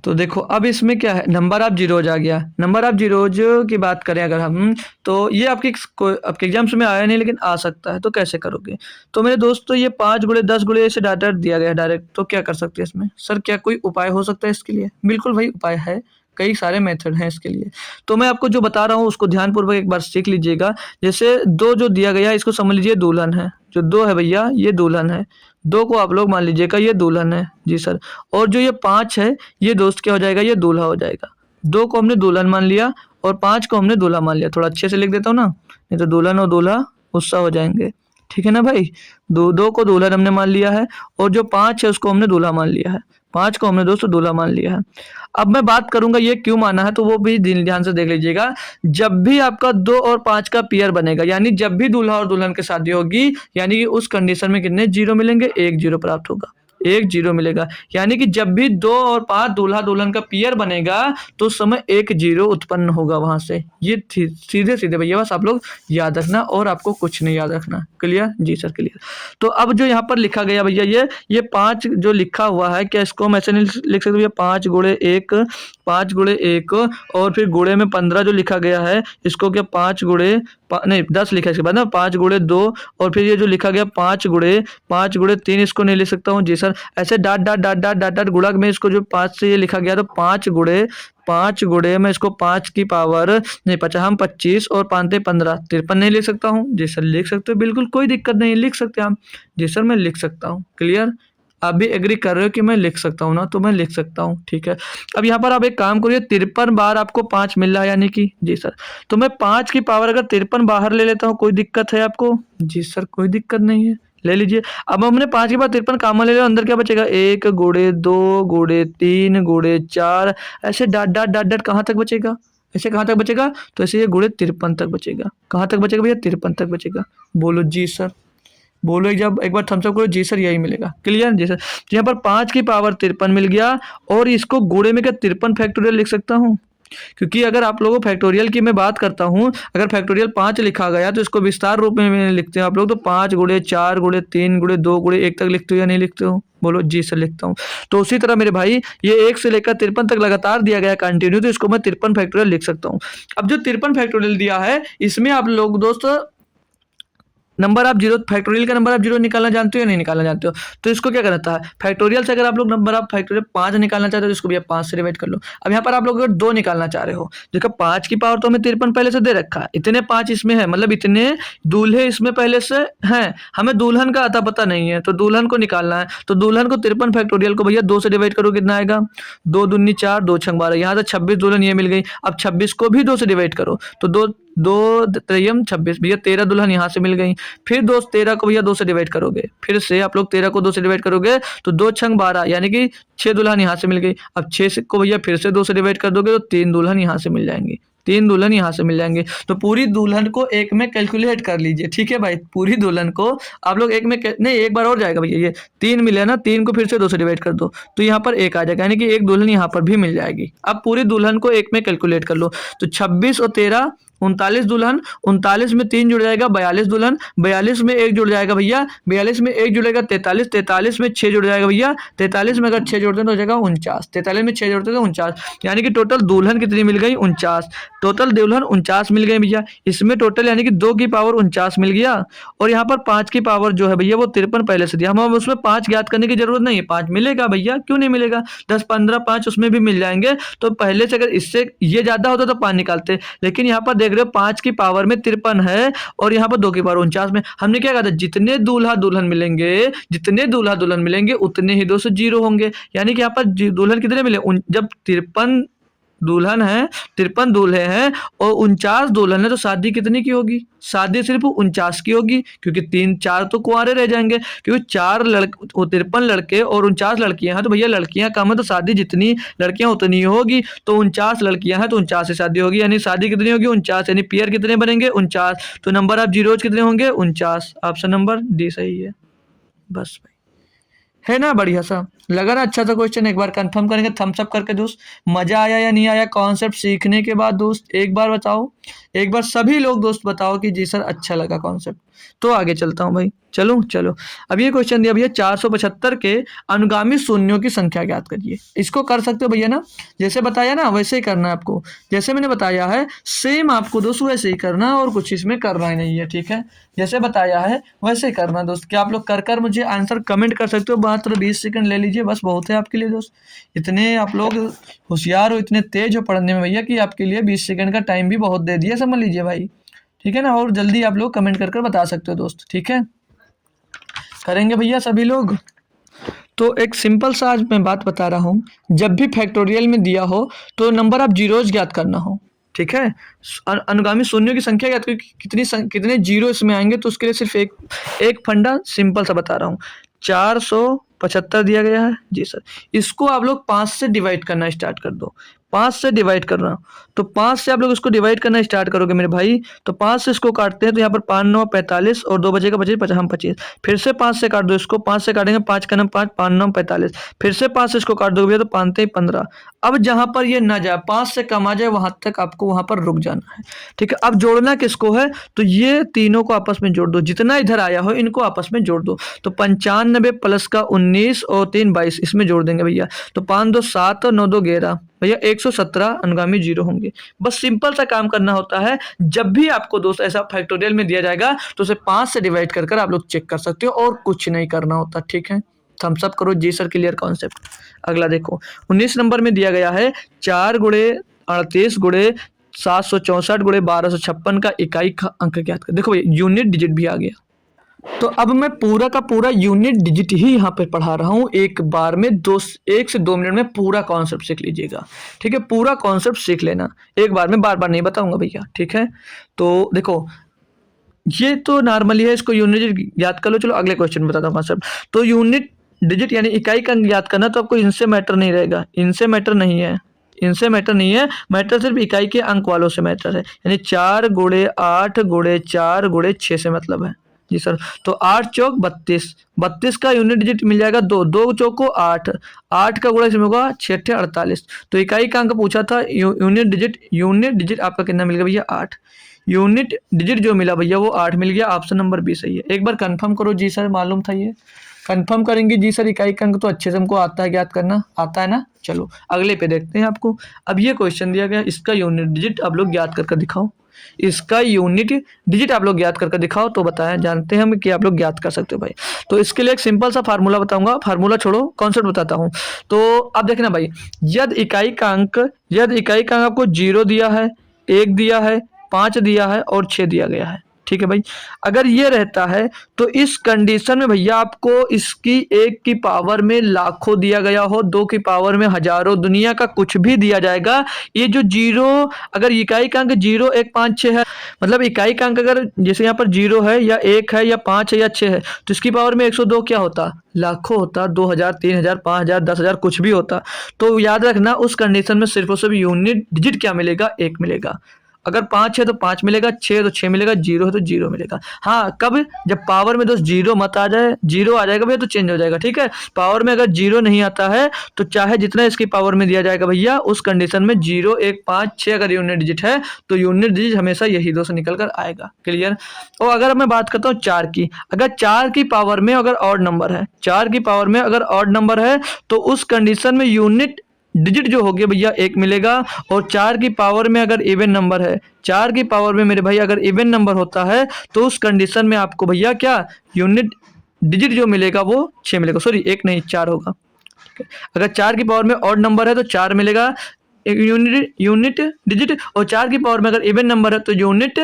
तो देखो अब इसमें क्या है, नंबर ऑफ जीरोज आ गया। नंबर ऑफ जीरोज की बात करें अगर हम, तो ये आपके एग्जाम्स में आया नहीं लेकिन आ सकता है, तो कैसे करोगे। तो मेरे दोस्त तो ये 5 गुणे 10 गुणे ऐसे डाटा दिया गया है डायरेक्ट, तो क्या कर सकते हैं इसमें सर, क्या कोई उपाय हो सकता है इसके लिए। बिल्कुल भाई उपाय है, कई सारे मेथड हैं इसके लिए। तो मैं आपको जो बता रहा हूँ उसको ध्यानपूर्वक एक बार सीख लीजिएगा। जैसे 2 जो दिया गया है इसको समझ लीजिए दुल्हन है, जो 2 है भैया ये दुल्हन है। 2 को आप लोग मान लीजिएगा ये दुल्हन है, जी सर। और जो ये 5 है ये दोस्त क्या हो जाएगा, ये दूल्हा हो जाएगा। 2 को हमने दुल्हन मान लिया और 5 को हमने दूल्हा मान लिया। थोड़ा अच्छे से लिख देता हूँ ना, नहीं तो दुल्हन और दूल्हा गुस्सा हो जाएंगे, ठीक है ना भाई। 2 को दुल्हन हमने मान लिया है और जो 5 है उसको हमने दूल्हा मान लिया है। 5 को हमने दोस्तों दूल्हा मान लिया है। अब मैं बात करूंगा ये क्यों माना है, तो वो भी ध्यान से देख लीजिएगा। जब भी आपका 2 और 5 का पेयर बनेगा, यानी जब भी दूल्हा और दुल्हन की शादी होगी, यानी कि उस कंडीशन में कितने जीरो मिलेंगे, 1 जीरो प्राप्त होगा, 1 जीरो मिलेगा। यानी कि जब भी 2 और 5 दूल्हा दुल्हन का पेयर बनेगा तो उस समय 1 जीरो उत्पन्न होगा वहां से। ये सीधे सीधे भैया बस आप लोग याद रखना, और आपको कुछ नहीं याद रखना। क्लियर, जी सर क्लियर। तो अब जो यहाँ पर लिखा गया भैया, ये 5 जो लिखा हुआ है, क्या इसको हम ऐसे नहीं लिख सकते भैया, 5 गुणे 1, 5 गुणे 1 और फिर गुणे में 15 जो लिखा गया है इसको क्या 5 गुणे नहीं 10 लिखा है इसके बाद ना, 5 गुणे 2 और फिर ये जो लिखा गया 5 गुणे 3, इसको नहीं लिख सकता हूँ। जी सर ऐसे dot dot dot dot dot dot गुणक में इसको जो 5 से ये लिखा गया, तो 5 गुणे मैं इसको 5 की पावर नहीं 50 हम 25 और 5 15 53 नहीं लिख सकता हूँ। जी सर लिख सकते हो, बिल्कुल कोई दिक्कत नहीं, लिख सकते हैं हम। जी सर मैं लिख सकता हूँ। क्लियर, आप भी एग्री कर रहे हो कि मैं लिख सकता हूँ ना, तो मैं लिख सकता हूँ, ठीक है। अब यहाँ पर आप एक काम करिए, 53 बार आपको 5 मिल रहा है, यानी कि जी सर, तो मैं 5 की पावर अगर 53 बाहर ले लेता हूँ, कोई दिक्कत है आपको। जी सर कोई दिक्कत नहीं है, ले लीजिए। अब हमने 5 के बाद 53 कॉमन ले लिया, अंदर क्या बचेगा, 1 गुणे 2 गुणे 3 गुणे 4, ऐसे डॉट डॉट डॉट डॉट कहाँ तक बचेगा, ऐसे कहाँ तक बचेगा, तो ऐसे ये गुणे 53 तक बचेगा। कहाँ तक बचेगा भैया, 53 तक बचेगा। बोलो जी सर, बोलो जब एक बार थम्स अप करो, जी सर यही मिलेगा। क्लियर, जी सर। तो यहाँ पर 5 की पावर 53 मिल गया, और इसको गुणे में क्या 53 फैक्टोरियल लिख सकता हूँ। क्योंकि अगर आप लोगों फैक्टोरियल की मैं बात करता हूँ, अगर फैक्टोरियल 5 लिखा गया तो इसको विस्तार रूप में लिखते हो आप लोग, तो 5 गुणे 4 गुणे 3 गुणे 2 गुणे 1 तक लिखते हो या नहीं लिखते हो? बोलो जी सर लिखता हूँ। तो उसी तरह मेरे भाई ये 1 से लेकर 53 तक लगातार दिया गया कंटिन्यू, तो इसको मैं 53 फैक्टोरियल लिख सकता हूँ। अब जो 53 फैक्टोरियल दिया है इसमें आप लोग दोस्त नंबर आप जीरो, फैक्टोरियल का नंबर आप जीरो निकालना जानते हो या नहीं निकालना जानते हो? तो इसको क्या करना था, फैक्टोरियल से अगर आप लोग नंबर आप फैक्टोरियल 5 निकालना चाहते हो तो इसको भी आप 5 से डिवाइड कर लो। अब यहाँ पर आप लोग अगर 2 निकालना चाह रहे हो, देखो 5 की पावर तो हमें 53 पहले से दे रखा है, इतने 5 इसमें है, मतलब इतने दूल्हे इसमें पहले से हैं, हमें दुल्हन का अता पता नहीं है, तो दुल्हन को निकालना है। तो दुल्हन को 53 फैक्टोरियल को भैया 2 से डिवाइड करो, कितना आएगा? 2 दूनी 4, 2 छंग 12, यहाँ से 26 दुल्हन ये मिल गई। अब 26 को भी 2 से डिवाइड करो, तो 2 2 त्रयम 26, भैया 13 दुल्हन यहाँ से मिल गई। फिर दोस्त 13 को भैया 2 से डिवाइड करोगे, फिर से आप लोग 13 को 2 से डिवाइड करोगे तो 2 छंग 12, यानी कि 6 दुल्हन यहाँ से मिल गई। अब 6 को भैया फिर से 2 से डिवाइड कर दोगे तो 3 दुल्हन यहाँ से मिल जाएंगी, 3 दुल्हन यहाँ से मिल जाएंगे। तो पूरी दुल्हन को एक में कैलकुलेट कर लीजिए, ठीक है भाई। पूरी दुल्हन को आप लोग एक में नहीं, एक बार और जाएगा भैया, ये 3 मिले ना, 3 को फिर से 2 से डिवाइड कर दो तो यहाँ पर 1 आ जाएगा, यानी कि एक दुल्हन यहाँ पर भी मिल जाएगी। अब पूरी दुल्हन को एक में कैलकुलेट कर लो, तो 26 और 13 39 दुल्हन, 39 में 3 जुड़ जाएगा 42 दुल्हन, 42 में 1 जुड़ जाएगा भैया, 42 में 1 जुड़ेगा 43, 43 में 6 जुड़ जाएगा भैया, 43 में अगर 6 जोड़ते हैं तो हो जाएगा 49, 43 में 6 जोड़ते हैं तो 49, यानी कि टोटल दुल्हन कितनी मिल गई? 49। टोटल दुल्हन 49 मिल गई भैया। इसमें टोटल यानी कि 2 की पावर 49 मिल गया, और यहाँ पर 5 की पावर जो है भैया वो 53 पहले से दिया, हम उसमें 5 ज्ञात करने की जरूरत नहीं है, 5 मिलेगा भैया, क्यों नहीं मिलेगा? 10 15 5 उसमें भी मिल जाएंगे। तो पहले से अगर इससे ये ज्यादा होता तो 5 निकालते, लेकिन यहाँ पर देख रहे हो 5 की पावर में 53 है और यहाँ पर 2 की पावर 49 में हमने क्या कहा था, जितने दूल्हा दुल्हन मिलेंगे, जितने दूल्हा दुल्हन मिलेंगे उतने ही 2 से 0 होंगे, यानी कि यहाँ पर दुल्हन कितने मिले? जब 53 दुल्हन है, 53 दूल्हे हैं और 49 दुल्हन है, तो शादी कितनी की होगी? शादी सिर्फ 49 की होगी, क्योंकि 3 4 तो कुंवारे रह जाएंगे, क्योंकि 4 लड़के 53 लड़के और 49 लड़कियां हैं, तो भैया लड़कियां कम है तो शादी जितनी लड़कियां उतनी ही होगी, तो 49 लड़कियां हैं तो 49 से शादी होगी, यानी शादी कितनी होगी? 49, यानी पेयर कितने बनेंगे? 49। तो नंबर ऑफ जीरोज कितने होंगे? 49। ऑप्शन नंबर डी सही है। बस भाई, है ना बढ़िया सा? लगा ना अच्छा सा क्वेश्चन? एक बार कंफर्म करेंगे थम्स अप करके दोस्त। मजा आया या नहीं आया कॉन्सेप्ट सीखने के बाद दोस्त? एक बार बताओ, एक बार सभी लोग दोस्त बताओ कि जी सर अच्छा लगा कॉन्सेप्ट। तो आगे चलता हूँ भाई, चलो। अब ये क्वेश्चन दिया भैया 475 के अनुगामी शून्यों की संख्या ज्ञात करिए। इसको कर सकते हो भैया ना, जैसे बताया ना वैसे ही करना है आपको, जैसे मैंने बताया है सेम आपको दोस्त वैसे ही करना, और कुछ इसमें करना ही नहीं है, ठीक है? जैसे बताया है वैसे ही करना दोस्त। क्या आप लोग कर मुझे आंसर कमेंट कर सकते हो? मात्र 20 सेकंड ले लीजिए, बस बहुत है आपके लिए दोस्त। इतने आप लोग होशियार हो, इतने तेज हो पढ़ने में भैया कि आपके लिए 20 सेकंड का टाइम भी बहुत दे दिया, समझ लीजिए भाई, ठीक है ना? और जल्दी आप लोग कमेंट कर बता सकते हो दोस्त, ठीक है? करेंगे भैया सभी लोग। तो एक सिंपल सा आज मैं बात बता रहा हूँ, जब भी फैक्टोरियल में दिया हो तो नंबर ऑफ जीरोज ज्ञात करना हो, ठीक है? अनुगामी शून्यों की संख्या ज्ञात करके कितने जीरो इसमें आएंगे, तो उसके लिए सिर्फ एक फंडा सिंपल सा बता रहा हूँ। 475 दिया गया है जी सर, इसको आप लोग 5 से डिवाइड करना स्टार्ट कर दो, 5 से डिवाइड करना। तो 5 से आप लोग इसको डिवाइड करना स्टार्ट करोगे मेरे भाई, तो 5 से इसको काटते हैं तो यहाँ पर 5 9 45 और 2 बचेगा 25, फिर से 5 से काट दो इसको, 5 से काटेंगे 5 का 9 5 5 9 45, फिर से 5 से इसको काट दोगे भैया तो 5 15। अब जहाँ पर ये ना जाए 5 से कम आ जाए वहां तक आपको वहां पर रुक जाना है, ठीक है? अब जोड़ना किसको है, तो ये तीनों को आपस में जोड़ दो, जितना इधर आया हो इनको आपस में जोड़ दो। तो 95 प्लस का 19 और 3 22 इसमें जोड़ देंगे भैया, तो 5 2 7 और 9 2 11 भैया 117 अनुगामी जीरो होंगे। बस सिंपल सा काम करना होता है, जब भी आपको दोस्त ऐसा फैक्टोरियल में दिया जाएगा तो उसे 5 से डिवाइड कर आप लोग चेक कर सकते हो, और कुछ नहीं करना होता, ठीक है? थम्स अप करो जी सर, क्लियर कॉन्सेप्ट। अगला देखो 19 नंबर में दिया गया है 4 गुणे 38 गुणे 764 गुणे 1256 का इकाई का अंक ज्ञात कर। देखो यूनिट डिजिट भी आ गया, तो अब मैं पूरा का पूरा यूनिट डिजिट ही यहाँ पे पढ़ा रहा हूँ, एक बार में 1 से 2 मिनट में पूरा कॉन्सेप्ट सीख लीजिएगा, ठीक है? पूरा कॉन्सेप्ट सीख लेना एक बार में, बार बार नहीं बताऊंगा भैया, ठीक है? तो देखो ये तो नॉर्मली है, इसको यूनिट डिजिट याद कर लो। चलो अगले क्वेश्चन में बताता हूँ कॉन्सेप्ट। तो यूनिट डिजिट यानी इकाई का अंक याद करना, तो आपको इनसे मैटर नहीं रहेगा, इनसे मैटर नहीं है, इनसे मैटर नहीं है, मैटर सिर्फ इकाई के अंक वालों से मैटर है, यानी 4 गुणे 8 गुणे 4 गुणे 6 से मतलब है, जी सर। तो 8 चौक 32, 32 का यूनिट डिजिट मिल जाएगा 2, 2 चौको 8, 8 का गुणा इसमें होगा 6 × 48। तो इकाई का अंक पूछा था, यूनिट डिजिट आपका कितना मिल गया भैया 8। यूनिट डिजिट जो मिला भैया वो 8 मिल गया। ऑप्शन नंबर बी सही है। एक बार कंफर्म करो। जी सर मालूम था ये, कंफर्म करेंगे। जी सर इकाई का अंक तो अच्छे से हमको आता है ज्ञात करना, आता है ना। चलो अगले पे देखते हैं आपको। अब ये क्वेश्चन दिया गया, इसका यूनिट डिजिट आप लोग ज्ञात करके दिखाओ। इसका यूनिट डिजिट आप लोग ज्ञात करके दिखाओ तो बताएं, जानते हैं हम कि आप लोग ज्ञात कर सकते हो भाई। तो इसके लिए एक सिंपल सा फार्मूला बताऊंगा, फार्मूला छोड़ो कॉन्सेप्ट बताता हूँ। तो अब देखना भाई, यदि इकाई का अंक आपको 0 दिया है, 1 दिया है, 5 दिया है और 6 दिया गया है, ठीक है भाई। अगर ये रहता है तो इस कंडीशन में भैया आपको इसकी 1 की पावर में लाखों दिया गया हो, 2 की पावर में हजारों, दुनिया का कुछ भी दिया जाएगा। ये जो 0, अगर इकाई का अंक 0, 1, 5, 6 है, मतलब इकाई का अंक अगर जैसे यहाँ पर 0 है या 1 है या 5 है या 6 है, तो इसकी पावर में 102 क्या होता, लाखों होता, 2000, 3000, 5000, 10,000 कुछ भी होता। तो याद रखना उस कंडीशन में सिर्फ और सिर्फ यूनिट डिजिट क्या मिलेगा, 1 मिलेगा। अगर 5 है तो 5 मिलेगा, 6 है तो 6 मिलेगा, 0 है तो 0 मिलेगा। हाँ कब, जब पावर में दोस्त 0 मत आ जाए, 0 आ जाएगा भैया तो चेंज हो जाएगा, ठीक है। पावर में अगर 0 नहीं आता है तो चाहे जितना इसकी पावर में दिया जाएगा भैया, उस कंडीशन में 0, 1, 5, 6 अगर यूनिट डिजिट है तो यूनिट डिजिट हमेशा यही दो से निकल कर आएगा। क्लियर। और अगर मैं बात करता हूँ 4 की, अगर 4 की पावर में अगर ऑड नंबर है, 4 की पावर में अगर ऑड नंबर है तो उस कंडीशन में यूनिट डिजिट जो हो गया भैया 1 मिलेगा। और 4 की पावर में अगर इवन नंबर है, 4 की पावर में मेरे भाई अगर इवन नंबर होता है तो उस कंडीशन में आपको भैया क्या यूनिट डिजिट जो मिलेगा वो 6 मिलेगा, सॉरी 1 नहीं 4 होगा। अगर 4 की पावर में ऑड नंबर है तो 4 मिलेगा यूनिट डिजिट, और 4 की पावर में अगर इवन नंबर है तो यूनिट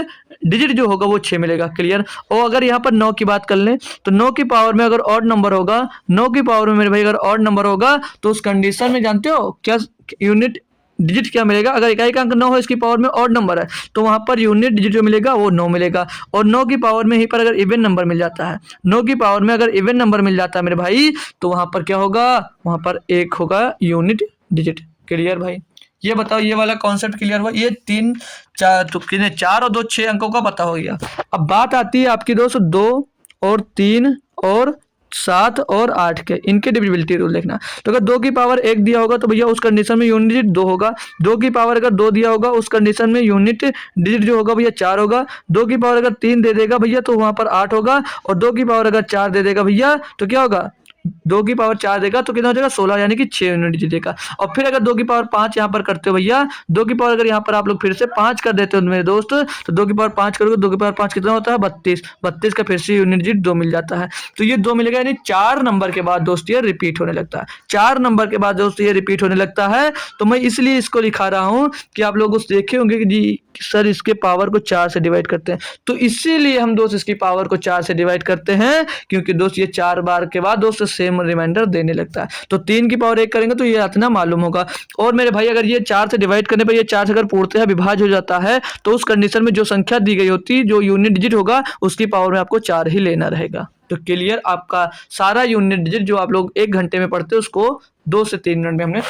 डिजिट जो होगा वो 6 मिलेगा। क्लियर। और अगर यहाँ पर 9 की बात कर लें तो 9 की पावर में अगर ऑड नंबर होगा, 9 की पावर में मेरे भाई अगर ऑड नंबर होगा तो उस कंडीशन में जानते हो क्या यूनिट डिजिट क्या मिलेगा, अगर इकाई का अंक 9 हो, इसकी पावर में ऑड नंबर है तो वहां पर यूनिट डिजिट जो मिलेगा वो 9 मिलेगा। और 9 की पावर में ही पर अगर इवन नंबर मिल जाता है, 9 की पावर में अगर इवन नंबर मिल जाता है मेरे भाई, तो वहां पर क्या होगा, वहां पर 1 होगा यूनिट डिजिट। क्लियर भाई। ये बताओ ये वाला कॉन्सेप्ट क्लियर हुआ। ये 3 4 तो कितने, 4 और 2 6 अंकों का पता हो गया। अब बात आती है आपकी दोस्त 2 और 3 और 7 और 8 के, इनके डिविजिबिलिटी रूल देखना। तो अगर 2 की पावर 1 दिया होगा तो भैया उस कंडीशन में यूनिट डिजिट 2 होगा। 2 की पावर अगर 2 दिया होगा उस कंडीशन में यूनिट डिजिट जो होगा भैया 4 होगा। 2 की पावर अगर 3 दे देगा भैया तो वहां पर 8 होगा। और 2 की पावर अगर 4 दे देगा भैया तो क्या होगा, 2 की पावर 4 देगा तो कितना हो जाएगा 16, यानी कि 6 यूनिट डिजिट देगा। और फिर अगर 2 की पावर 5 यहाँ पर करते हो भैया, 2 की पावर अगर यहाँ पर आप लोग फिर से 5 कर देते हो मेरे दोस्त, तो 2 की पावर 5 करोगे, 2 की पावर 5 कितना होता है 32, 32 का फिर से यूनिट डिजिट 2 मिल जाता है। तो ये 2 मिलेगा, यानी 4 नंबर के बाद दोस्त ये रिपीट होने लगता है। 4 नंबर के बाद दोस्त ये रिपीट होने लगता है। तो मैं इसलिए इसको लिखा रहा हूँ कि आप लोग उस देखे होंगे कि जी सर इसके पावर को 4 से डिवाइड करते हैं, तो इसीलिए हम दोस्त इसकी पावर को 4 से डिवाइड करते हैं, क्योंकि दोस्त ये 4 बार के बाद दोस्त सेम रिमाइंडर देने लगता है। तो 3 की पावर 1 करेंगे तो ये इतना मालूम होगा। और मेरे भाई अगर ये 4 से डिवाइड करने पर ये 4 से अगर पूर्णतः विभाज्य हो जाता है तो उस कंडीशन में जो संख्या दी गई होती, जो यूनिट डिजिट होगा उसकी पावर में आपको 4 ही लेना रहेगा। तो क्लियर, आपका सारा यूनिट डिजिट जो आप लोग 1 घंटे में पढ़ते हैं उसको 2 से 3 मिनट में हमने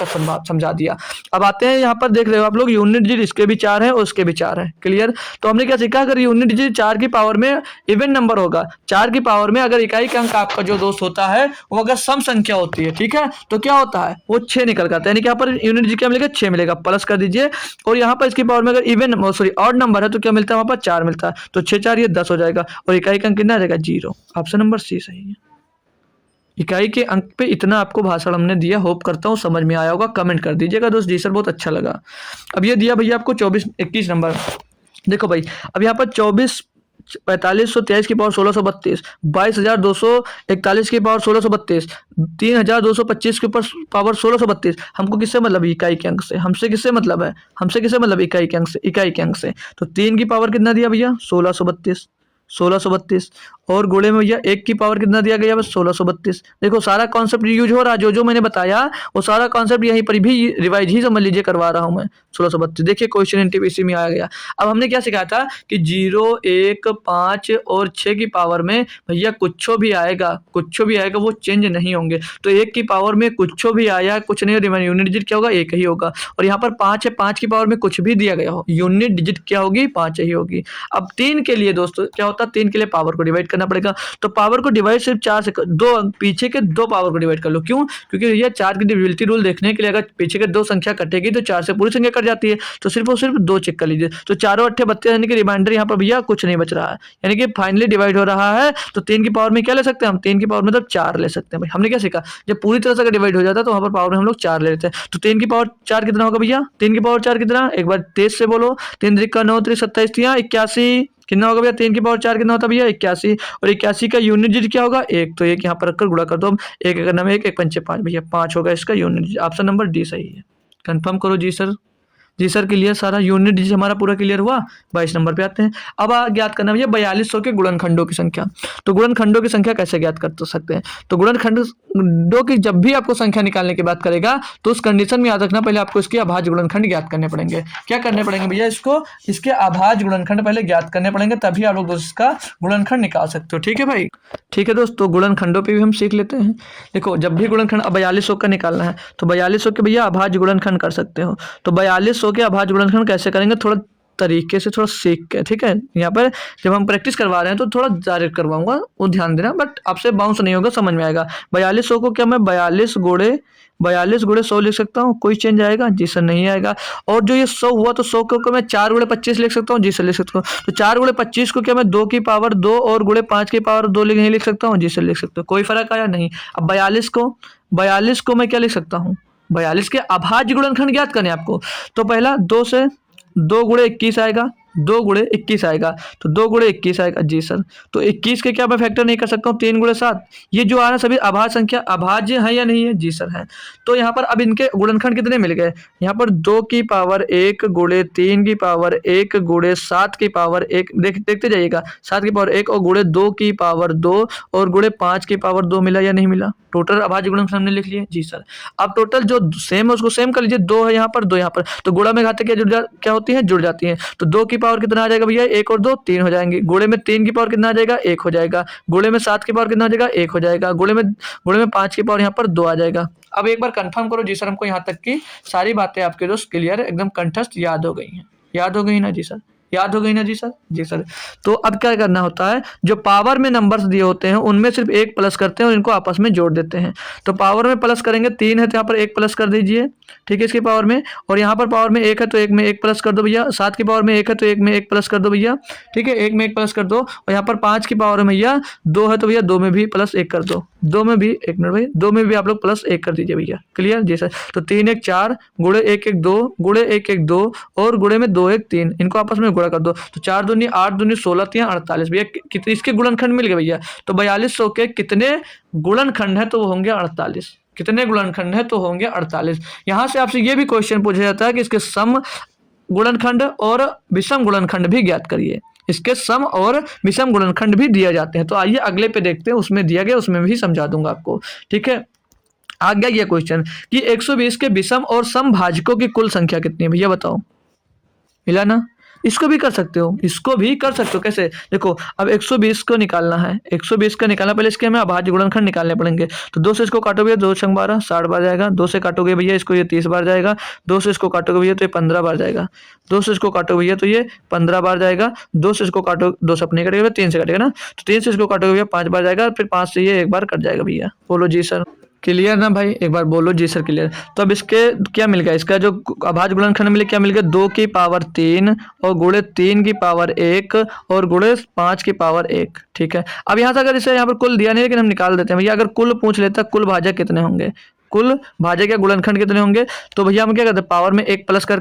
समझा दिया। अब आते हैं यहाँ पर देख रहे हो आप लोग यूनिट डिजिट इसके भी 4 है और उसके भी 4 है। क्लियर। तो हमने क्या सीखा, अगर यूनिट डिजिट 4 की पावर में इवन नंबर होगा, 4 की पावर में अगर इकाई का अंक आपका जो दोस्त होता है वो अगर सम संख्या होती है, ठीक है, तो क्या होता है वो 6 निकल कर आता है, यानी कि यहाँ पर यूनिट डिजिट क्या मिलेगा 6 मिलेगा, प्लस कर दीजिए। और यहाँ पर इसकी पावर में अगर इवन सॉरी ऑड नंबर है तो क्या मिलता है वहां पर 4 मिलता है, तो 6 4 ये 10 हो जाएगा। और इकाई का अंक कितना आ जाएगा 0। ऑप्शन नंबर सी सही है। इकाई के अंक पे इतना आपको भाषण हमने दिया, होप करता हूँ समझ में आया होगा। कमेंट कर दीजिएगा दोस्त, जी सर बहुत अच्छा लगा। अब ये दिया भैया आपको 24 21 नंबर। देखो भाई अब यहाँ पर 24 4523 की पावर 1632, 22,241 की पावर 1632, 3,225 के ऊपर पावर 1632। हमको किससे मतलब, इकाई के अंक से। हमसे किससे मतलब है, हमसे किससे मतलब इकाई के अंक से, इकाई के अंक से। तो 3 की पावर कितना दिया भैया 1632, 1632। और गुणे में भैया 1 की पावर कितना दिया गया बस 1632। देखो सारा कॉन्सेप्ट यूज हो रहा है, जो मैंने बताया वो सारा कॉन्सेप्ट यहीं पर भी रिवाइज ही समझ लीजिए करवा रहा हूं मैं। 1632 देखिए क्वेश्चन एनटीपीसी में आ गया। अब हमने क्या सिखाया था कि 0 1 5 और 6 की पावर में भैया कुछ भी आएगा, कुछ भी आएगा वो चेंज नहीं होंगे। तो 1 की पावर में कुछ भी आया कुछ नहीं, यूनिट डिजिट क्या होगा 1 ही होगा। और यहाँ पर 5 है, 5 की पावर में कुछ भी दिया गया हो, यूनिट डिजिट क्या होगी 5 ही होगी। अब 3 के लिए दोस्तों क्या होता है, 3 के लिए पावर को डिवाइड करना पड़ेगा। तो पावर को डिवाइड सिर्फ 4 से दो पीछे के दो पावर को डिवाइड कर लो। क्यों? क्योंकि भैया 4 की डिविजिबिलिटी रूल देखने के लिए अगर पीछे के दो संख्या कटेगी तो 4 से पूरी संख्या कट जाती है, तो सिर्फ और सिर्फ 2 चेक कर लीजिए। तो चारों 8 32 यानी कि रिमाइंडर यहाँ पर भैया कुछ नहीं बच रहा है, यानी कि फाइनली डिवाइड हो रहा है। तो 3 की पावर में क्या ले सकते हैं हम? 3 की पावर मतलब 4 ले सकते हैं। भाई हमने क्या सीखा? जब पूरी तरह से अगर डिवाइड हो जाता है तो वहाँ पर पावर में हम लोग 4 ले लेते हैं। तो 3 की पावर 4 कितना होगा भैया? 3 की पावर 4 कितना? एक बार तेज से बोलो। 3 त्रिक का 9 3 27 3 81 कितना होगा भैया? 3 की पावर 4 कितना होता है भैया? 81। और 81 का यूनिट डिजिट क्या होगा? 1। तो 1 यहाँ पर रखकर गुणा कर दो। 1 एक नाम 1 1 पंचे 5 भैया 5 होगा इसका unit digit. Option number D सही है। कंफर्म करो जी सर। जी सर क्लियर, सारा यूनिट डिजिट हमारा पूरा क्लियर हुआ। 22 नंबर पे आते हैं। अब ज्ञात करना भैया 4200 के गुणनखंडों की संख्या। तो गुणनखंडों की संख्या कैसे ज्ञात कर सकते हैं? तो गुणनखंडों की जब भी आपको संख्या निकालने की बात करेगा तो उस कंडीशन में याद रखना पहले आपको इसके अभाज्य गुणनखंड ज्ञात करने पड़ेंगे। क्या करने पड़ेंगे भैया? इसके अभाज्य गुणनखंड पहले ज्ञात करने पड़ेंगे, तभी आप लोग इसका गुणनखंड निकाल सकते हो। ठीक है भाई? ठीक है दोस्तों, गुणनखंडों पे भी हम सीख लेते हैं। देखो जब भी गुणनखंड 4200 का निकालना है तो 4200 के भैया अभाज्य गुणनखंड कर सकते हो। तो 4200 के अभाज्य गुणनखंड कैसे करेंगे? थोड़ा तरीके से थोड़ा सीख के, ठीक है? यहाँ पर जब हम प्रैक्टिस करवा रहे हैं तो थोड़ा डायरेक्ट करवाऊंगा, वो ध्यान देना, बट आपसे बाउंस नहीं होगा, समझ में आएगा। 4200 को क्या मैं 42 गुणे 100 लिख सकता हूँ? कोई चेंज आएगा? जी सर नहीं आएगा। और जो ये 100 हुआ तो 100 को मैं 4 गुणे 25 लिख सकता हूँ? जी सर लिख सकता हूँ। तो 4 गुणे 25 को क्या मैं 2 की पावर 2 और गुणे 5 की पावर 2 नहीं लिख सकता हूँ? जी सर लिख सकता हूँ। कोई फर्क आया? नहीं। अब 42 को मैं क्या लिख सकता हूँ? 42 के अभाज्य गुणनखंड ज्ञात करने आपको। तो पहला 2 से 2 गुणे 21 आएगा, 2 गुणे 21 आएगा, तो 2 गुणे 21 आएगा। जी सर। तो 21 के क्या मैं फैक्टर नहीं कर सकता हूँ? 3 गुणे 7। ये जो आ रहा है सभी अभाज्य संख्या अभाज्य है या नहीं है? जी सर है। तो यहाँ पर अब इनके गुणनखंड कितने मिल गए? यहाँ पर 2 की पावर 1 गुणे 3 की पावर 1 गुणे 7 की पावर 1, देखते जाइएगा, 7 की पावर 1 और गुणे 2 की पावर 2 और गुणे 5 की पावर 2 मिला या नहीं मिला? टोटल अभाज्य गुणनखंड हमने लिख लिए। जी सर। अब टोटल जो सेम है उसको सेम कर लीजिए। 2 है यहाँ पर, 2 यहाँ पर, तो गुणा में घाते क्या होती है? जुड़ जाती है। तो 2 की पावर कितना आ जाएगा भैया? 1 और 2 3 हो जाएंगे। गुणे में 3 की पावर कितना आ जाएगा? 1 हो जाएगा। गुणे में 7 की पावर कितना आ जाएगा? 1 हो जाएगा। गुणे में 5 की पावर यहाँ पर 2 आ जाएगा। अब एक बार कंफर्म करो जी सर, हमको यहाँ तक की सारी बातें आपके दोस्त क्लियर एकदम कंठस्थ याद हो गई हैं? याद हो गई ना जी सर? याद हो गई ना जी सर? जी सर। तो अब क्या करना होता है, जो पावर में नंबर्स दिए होते हैं उनमें सिर्फ एक प्लस करते हैं और इनको आपस में जोड़ देते हैं। तो पावर में प्लस करेंगे 3 है तो यहाँ पर 1 प्लस कर दीजिए, ठीक है, इसकी पावर में। और यहाँ पर पावर में 1 है तो 1 में 1 प्लस कर दो भैया। 7 की पावर में 1 है तो 1 में 1 प्लस कर दो भैया, ठीक है, 1 में 1 प्लस कर दो। और यहाँ पर 5 की पावर में भैया 2 है तो भैया 2 में भी प्लस 1 कर दो। 2 में भी 1 मिनट भाई, 2 में भी आप लोग प्लस 1 कर दीजिए भैया। क्लियर? जी सर। तो 3 1 4 गुणे 1 1 2 गुणे 1 1 2 और गुणे में 2 1 3, इनको आपस में गुणा कर दो। तो 4 दूनी 8 दूनी 16 3 48 भैया। कितने इसके गुणनखंड मिल गए भैया? तो 4200 के कितने गुणनखंड है? तो वो होंगे 48। कितने गुणनखंड है? तो होंगे 48। यहाँ से आपसे ये भी क्वेश्चन पूछा जाता है कि इसके सम गुणनखंड और विषम गुणनखंड भी ज्ञात करिए। इसके सम और विषम गुणनखंड भी दिए जाते हैं। तो आइए अगले पे देखते हैं, उसमें दिया गया, उसमें भी समझा दूंगा आपको। ठीक है, आ गया ये क्वेश्चन कि 120 के विषम और सम भाजकों की कुल संख्या कितनी है? भैया बताओ, मिला ना? इसको भी कर सकते हो, इसको भी कर सकते हो। कैसे? देखो अब 120 को निकालना है, 120 का निकालना, पहले इसके हमें अभाज्य गुणनखंड निकालने पड़ेंगे। तो 2 से इसको काटोगे 2 छंग 12 60 बार जाएगा। 2 से काटोगे भैया इसको ये 30 बार जाएगा। 2 से इसको काटोगे भैया तो ये 15 बार जाएगा। 2 से इसको काटोगे भैया तो ये 15 बार जाएगा। 2 से इसको काटो, 2 से अपने कटेगा, 3 से कटेगा ना, तो 3 से इसको काटोगे भैया 5 बार जाएगा। फिर 5 से ये 1 बार कट जाएगा भैया। बोलो जी सर। क्लियर ना भाई? एक बार बोलो जी सर क्लियर। तो अब इसके क्या मिल गया? इसका जो अभाज्य गुणनखंड मिले क्या मिल गया? 2 की पावर 3 और गुणे 3 की पावर 1 और गुणे 5 की पावर 1। ठीक है, अब यहाँ से अगर इसे यहाँ पर कुल दिया नहीं लेकिन हम निकाल देते हैं भैया। अगर कुल पूछ लेता कुल भाजक कितने होंगे, कुल भाजक या गुणनखंड कितने होंगे, तो भैया हम क्या करते हैं, पावर में 1 प्लस कर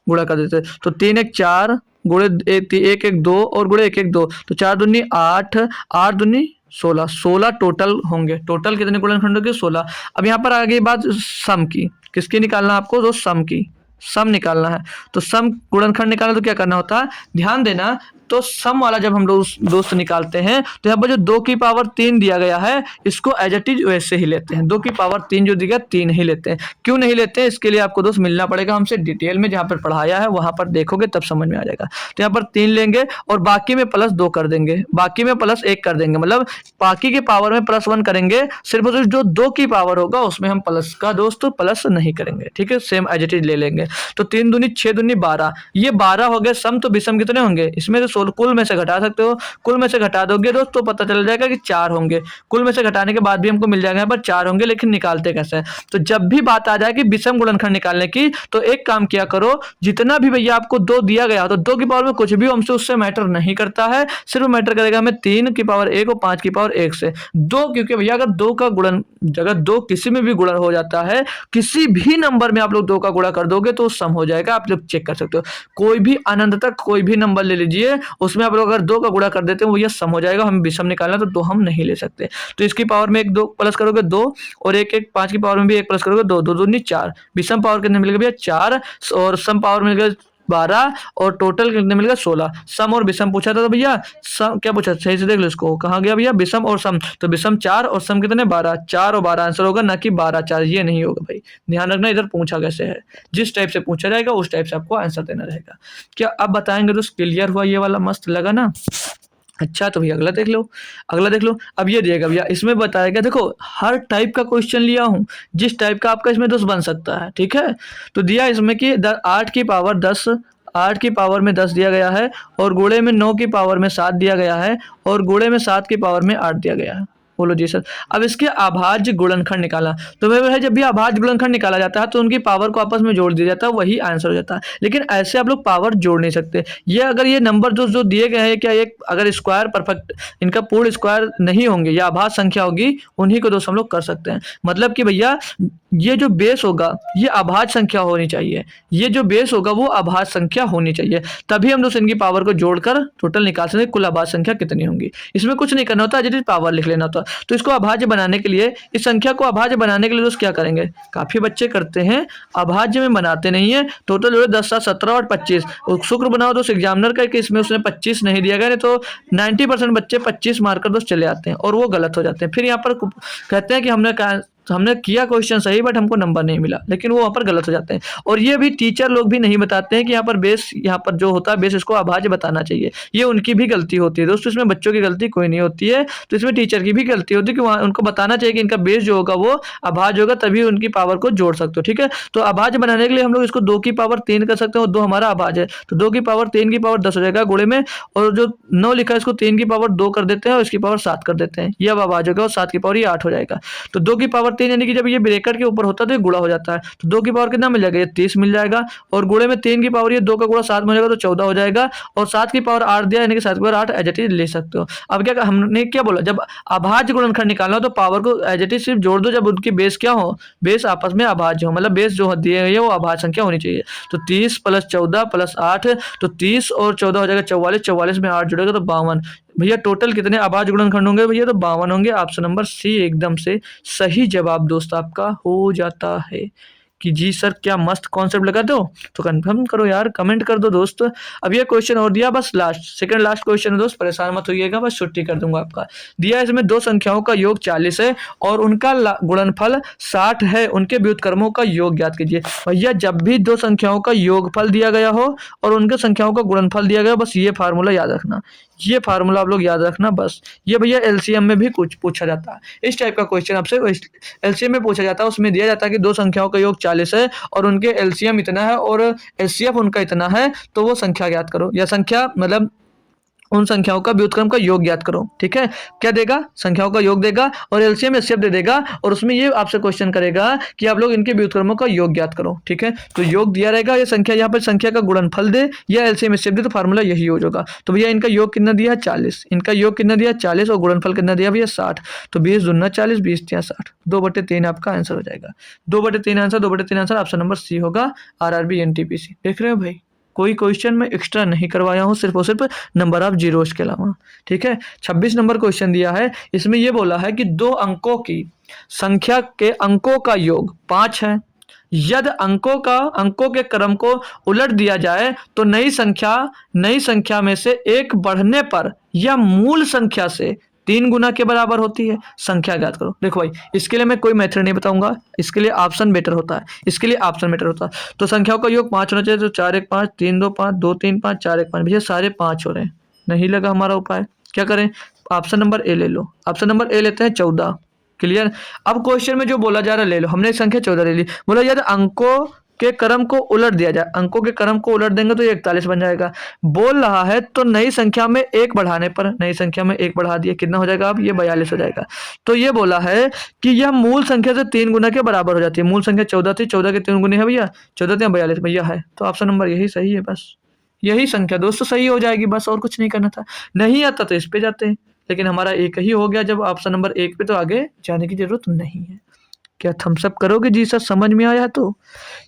गुणा कर देते। तो 3 1 4 गुणे 1 1 2 और गुणे 1 1 2, तो 4 दूनी 8 8 दूनी 16 16 टोटल होंगे। टोटल कितने गुणनखंड होंगे? 16। अब यहाँ पर आ गई बात सम की। किसकी निकालना आपको? तो सम की, सम निकालना है। तो सम गुणनखंड निकालना तो क्या करना होता है, ध्यान देना। तो सम वाला जब हम लोग दोस्त निकालते हैं तो यहाँ पर जो 2 की पावर 3 दिया गया है इसको एज इट इज वैसे ही लेते हैं। 2 की पावर 3 जो दिया 3 ही लेते हैं। क्यों नहीं लेते हैं? इसके लिए आपको दोस्त मिलना पड़ेगा हमसे डिटेल में, जहाँ पर पढ़ाया है वहां पर देखोगे तब समझ में आ जाएगा। तो यहाँ पर 3 लेंगे और बाकी में प्लस 2 कर देंगे, बाकी में प्लस 1 कर देंगे, मतलब बाकी की पावर में प्लस 1 करेंगे। सिर्फ जो 2 की पावर होगा उसमें हम प्लस का दोस्त प्लस नहीं करेंगे। ठीक है, सेम एज इट इज ले लेंगे। तो 3 दूनी 6 दूनी 12, ये 12 हो गए सम, तो विषम कितने होंगे इसमें से? 16। कुल में से घटा सकते हो, कुल में से घटा दोगे दोस्त तो पता चल जाएगा कि 4 होंगे। कुल में से घटाने के बाद भी हमको मिल जाएगा यहाँ पर 4 होंगे, लेकिन निकालते कैसे हैं? तो जब भी बात आ जाए कि विषम गुणनखंड निकालने की, तो एक काम किया करो, जितना भी भैया आपको 2 दिया गया तो 2 की पावर में कुछ भी हमसे उससे मैटर नहीं करता है, सिर्फ मैटर करेगा हमें 3 की पावर 1 और 5 की पावर 1 से 2, क्योंकि भैया अगर 2 का गुणन, अगर 2 किसी में भी गुणन हो जाता है, किसी भी नंबर में आप लोग 2 का गुणा कर दोगे तो सम हो जाएगा। आप लोग चेक कर सकते हो, कोई भी अनंत तक कोई भी नंबर ले लीजिए, उसमें आप लोग अगर 2 का गुणा कर देते हो भैया सम हो जाएगा। हम विषम निकालना तो 2 हम नहीं ले सकते, तो इसकी पावर में 1 2 प्लस करोगे 2, और 1 1 5 की पावर में भी 1 प्लस करोगे 2, 2 दूनी 4। विषम पावर कितने मिल गए भैया? 4, और सम पावर मिल गए 12, और टोटल कितने मिल गए? 16। सम और विषम पूछा था तो भैया सम क्या पूछा? सही से देख लो इसको, कहाँ गया भैया? विषम और सम, तो विषम 4 और सम कितने? 12। 4 और 12 आंसर होगा, ना कि 12 4, ये नहीं होगा भाई। ध्यान रखना इधर पूछा कैसे है, जिस टाइप से पूछा जाएगा उस टाइप से आपको आंसर देना रहेगा। क्या अब बताएंगे दोस्त? क्लियर हुआ ये वाला? मस्त लगा ना? अच्छा, तो भैया अगला देख लो, अगला देख लो। अब ये दिएगा भैया, इसमें बताएगा, देखो हर टाइप का क्वेश्चन लिया हूँ, जिस टाइप का आपका इसमें दोस्त बन सकता है, ठीक है। तो दिया इसमें कि 8 की पावर 10, 8 की पावर में 10 दिया गया है, और गुणे में 9 की पावर में 7 दिया गया है, और गुणे में 7 की पावर में 8 दिया गया है। बोलो जी सर। अब इसके अभाज्य गुणनखंड निकाला, तो भाई जब भी अभाज्य गुणनखंड निकाला जाता है तो उनकी पावर को आपस में जोड़ दिया जाता है, वही आंसर हो जाता है। लेकिन ऐसे आप लोग पावर जोड़ नहीं सकते। ये अगर ये नंबर जो दिए गए हैं, क्या एक अगर स्क्वायर परफेक्ट, इनका पूर्ण स्क्वायर नहीं होंगे या अभाज्य संख्या होगी, उन्हीं को दोस्त हम लोग कर सकते हैं। मतलब कि भैया ये जो बेस होगा ये अभाज्य संख्या होनी चाहिए, ये जो बेस होगा वो अभाज्य संख्या होनी चाहिए, तभी हम दोस्त इनकी पावर को जोड़कर टोटल निकाल सकते हैं कुल अभाज्य संख्या कितनी होंगी। इसमें कुछ नहीं करना होता, जैसे पावर लिख लेना होता। तो इसको अभाज्य बनाने के लिए, इस संख्या को अभाज्य बनाने के लिए दोस्त क्या करेंगे? काफी बच्चे करते हैं, अभाज्य में बनाते नहीं है। टोटल जो है 10 7 17 और 25 शुक्र बनाओ दोस्त एग्जामिनर का कि इसमें उसने 25 नहीं दिया गया, नहीं तो 90% बच्चे 25 मारकर दोस्त चले आते हैं और वो गलत हो जाते हैं। फिर यहाँ पर कहते हैं कि हमने किया क्वेश्चन सही बट हमको नंबर नहीं मिला, लेकिन वो वहाँ पर गलत हो जाते हैं। और ये भी टीचर लोग भी नहीं बताते हैं कि यहाँ पर बेस, यहाँ पर जो होता है बेस, इसको अभाज्य बताना चाहिए। ये उनकी भी गलती होती है दोस्तों, इसमें बच्चों की गलती कोई नहीं होती है, तो इसमें टीचर की भी गलती होती है कि वहाँ उनको बताना चाहिए कि इनका बेस जो होगा वो अभाज्य होगा, तभी उनकी पावर को जोड़ सकते हो, ठीक है। तो अभाज्य बनाने के लिए हम लोग इसको 2 की पावर 3 कर सकते हैं, और 2 हमारा अभाज्य है, तो 2 की पावर 3 की पावर 10 हो जाएगा गुणे में, और जो 9 लिखा है इसको 3 की पावर 2 कर देते हैं और इसकी पावर 7 कर देते हैं, ये अब अभाज्य होगा, और 7 की पावर ये 8 हो जाएगा। तो 2 की पावर 3 यानी कि जब ये ब्रैकेट के ऊपर होता है तो ये गुणा हो जाता है, तो 2 की पावर कितना मिल जाएगा? ये 30 मिल जाएगा, और गुणे में 3 की पावर ये 2 का गुणा 7 में हो जाएगा तो 14 हो जाएगा, और 7 की पावर 8 दिया यानी कि 7 की पावर 8 एज इट इज ले सकते हो। अब क्या हमने क्या बोला, जब अभाज्य गुणनखंड निकालना हो तो पावर को एज इट इज सिर्फ जोड़ दो, जब उनकी बेस क्या हो, बेस आपस में अभाज्य हो, मतलब बेस जो दिए गए वो अभाज्य संख्या होनी चाहिए। तो 30 प्लस 14 प्लस 8, तो 30 और 14 हो जाएगा 44, 44 में 8 जुड़ेगा तो 52। भैया टोटल कितने अभाज्य गुणनखंड होंगे भैया? तो 52 होंगे। ऑप्शन नंबर सी एकदम से सही जवाब दोस्त आपका हो जाता है। कि जी सर क्या मस्त कॉन्सेप्ट लगा दो, तो कंफर्म करो यार, कमेंट कर दो दोस्त। अब ये क्वेश्चन और दिया, बस सेकंड लास्ट क्वेश्चन है दोस्त, परेशान मत होइएगा, बस छुट्टी कर दूंगा आपका। दिया इसमें 2 संख्याओं का योग 40 है और उनका गुणनफल 60 है, उनके व्युत्क्रमों का योग ज्ञात कीजिए। भैया जब भी 2 संख्याओं का योगफल दिया गया हो और उनके संख्याओं का गुणनफल दिया गया, बस ये फार्मूला याद रखना, ये फार्मूला आप लोग याद रखना बस। ये भैया एलसीएम में भी कुछ पूछा जाता है, इस टाइप का क्वेश्चन आपसे एलसीएम में पूछा जाता है। उसमें दिया जाता है कि 2 संख्याओं का योग 40 है और उनके एलसीएम इतना है और एचसीएफ उनका इतना है, तो वो संख्या ज्ञात करो, या संख्या मतलब उन संख्याओं का व्युत्क्रम का योग ज्ञात करो, ठीक है। क्या देगा? संख्याओं का योग देगा और एलसीएम एचसीएफ दे देगा, और उसमें ये आपसे क्वेश्चन करेगा कि आप लोग इनके व्युत्क्रमों का योग ज्ञात करो, ठीक है। तो योग दिया रहेगा, ये संख्या यहाँ पर संख्या का गुणनफल दे या एलसीएम एचसीएफ दे, तो फार्मूला यही हो जाएगा। तो भैया इनका योग कितना दिया? 40, इनका योग कितना दिया? 40, और गुणनफल कितना दिया भैया? 60। तो 20 दूना 40, 20 या 60, 2/3 आपका आंसर हो जाएगा। 2/3 answer, 2/3 answer option number C होगा, आरआरबी एनटीपीसी। देख रहे हो भाई, कोई क्वेश्चन में एक्स्ट्रा नहीं करवाया हूँ, सिर्फ और सिर्फ नंबर ऑफ जीरोस के अलावा, ठीक है। 26 नंबर क्वेश्चन दिया है, इसमें यह बोला है कि 2 अंकों की संख्या के अंकों का योग 5 है, यदि अंकों के क्रम को उलट दिया जाए तो नई संख्या में से एक बढ़ने पर यह मूल संख्या से 3 गुना के बराबर होती है, संख्या ज्ञात करो। देखो भाई, इसके लिए मैं कोई मेथड नहीं बताऊंगा, इसके लिए ऑप्शन बेटर होता है, इसके लिए ऑप्शन बेटर होता है। तो संख्याओं का योग 5 होना चाहिए, तो 4 1 5, 3 2 5, 2 3 5, 4 1 5, भैया सारे 5 हो रहे हैं, नहीं लगा हमारा उपाय, क्या करें? ऑप्शन नंबर ए ले लो, ऑप्शन नंबर ए लेते हैं 14। क्लियर? अब क्वेश्चन में जो बोला जा रहा है ले लो, हमने संख्या 14 ले ली, बोला यार अंकों के क्रम को उलट दिया जाए, अंकों के क्रम को उलट देंगे तो ये 41 बन जाएगा। बोल रहा है तो नई संख्या में 1 बढ़ाने पर, नई संख्या में 1 बढ़ा दिया, कितना हो जाएगा अब ये 42 हो जाएगा। तो ये बोला है कि यह मूल संख्या से 3 गुना के बराबर हो जाती है। मूल संख्या 14 थी, 14 के 3 गुने है भैया, 14 3 42 भैया है। तो ऑप्शन नंबर यही सही है, बस यही संख्या दोस्तों सही हो जाएगी, बस और कुछ नहीं करना था। नहीं आता तो इस पे जाते हैं, लेकिन हमारा एक ही हो गया जब ऑप्शन नंबर 1 पे, तो आगे जाने की जरूरत नहीं है। क्या थम्स अप करोगे जी सर, समझ में आया? तो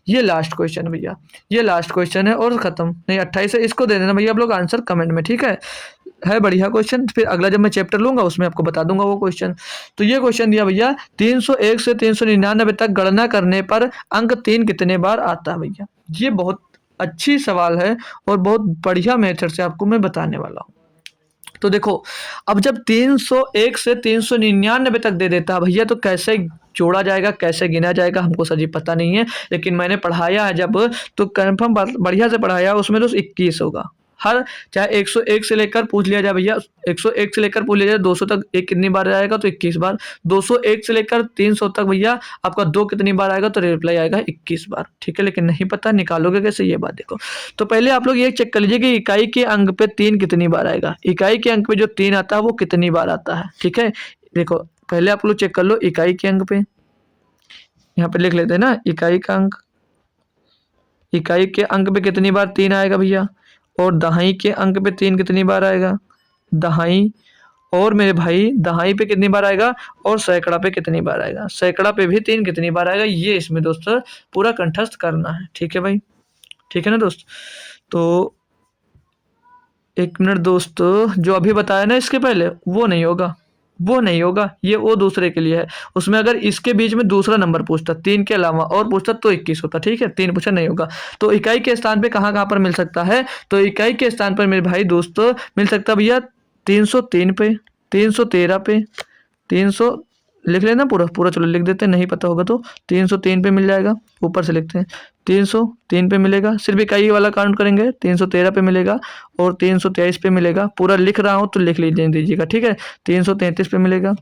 ये लास्ट क्वेश्चन है भैया, ये लास्ट क्वेश्चन है और खत्म। नहीं 28 है, इसको दे देना भैया आप लोग आंसर कमेंट में, ठीक है बढ़िया क्वेश्चन। फिर अगला जब मैं चैप्टर लूंगा उसमें आपको बता दूंगा वो क्वेश्चन। तो ये क्वेश्चन दिया भैया, 301 से 399 तक गणना करने पर अंक 3 कितने बार आता है भैया। ये बहुत अच्छी सवाल है और बहुत बढ़िया मेथड से आपको मैं बताने वाला हूँ। तो देखो, अब जब 301 से 399 तक दे देता है भैया, तो कैसे जोड़ा जाएगा, कैसे गिना जाएगा, हमको सर जी पता नहीं है, लेकिन मैंने पढ़ाया है जब, तो कन्फर्म बढ़िया से पढ़ाया, उसमें तो 21 होगा। हर चाहे 101 से लेकर पूछ लिया जाए भैया, 101 से लेकर पूछ लिया जाए 200 तक एक कितनी बार आएगा, तो 21 बार। 201 से लेकर 300 तक भैया आपका 2 कितनी बार आएगा, तो रिप्लाई आएगा 21 बार, ठीक है। लेकिन नहीं पता निकालोगे कैसे, ये बात देखो। तो पहले आप लोग ये चेक कर लीजिए कि इकाई के अंक पे 3 कितनी बार आएगा, इकाई के अंक पे जो 3 आता है वो कितनी बार आता है, ठीक है। देखो पहले आप लोग चेक कर लो इकाई के अंक पे, यहाँ पे लिख लेते हैं ना, इकाई का अंक, इकाई के अंक पे कितनी बार 3 आएगा भैया, और दहाई के अंक पे 3 कितनी बार आएगा, दहाई, और मेरे भाई दहाई पे कितनी बार आएगा, और सैकड़ा पे कितनी बार आएगा, सैकड़ा पे भी 3 कितनी बार आएगा, ये इसमें दोस्तों पूरा कंठस्थ करना है, ठीक है भाई, ठीक है ना दोस्त। तो एक मिनट दोस्तों, जो अभी बताया ना इसके पहले, वो नहीं होगा, वो नहीं होगा, ये वो दूसरे के लिए है। उसमें अगर इसके बीच में दूसरा नंबर पूछता 3 के अलावा और पूछता तो 21 होता, ठीक है, 3 पूछा नहीं होगा। तो इकाई के स्थान पे कहाँ कहाँ पर मिल सकता है, तो इकाई के स्थान पर मेरे भाई दोस्तों मिल सकता है भैया 303 पे, 313 पे, 300 लिख लेना पूरा पूरा, चलो लिख देते हैं, नहीं पता होगा तो 303 पे मिल जाएगा, ऊपर से लिखते हैं 303 पे मिलेगा, सिर्फ इकाई वाला काउंट करेंगे 313 पे मिलेगा, और 323 पे मिलेगा, पूरा लिख रहा हूँ तो लिख लीजिए दीजिएगा, ठीक है। 333 पे मिलेगा,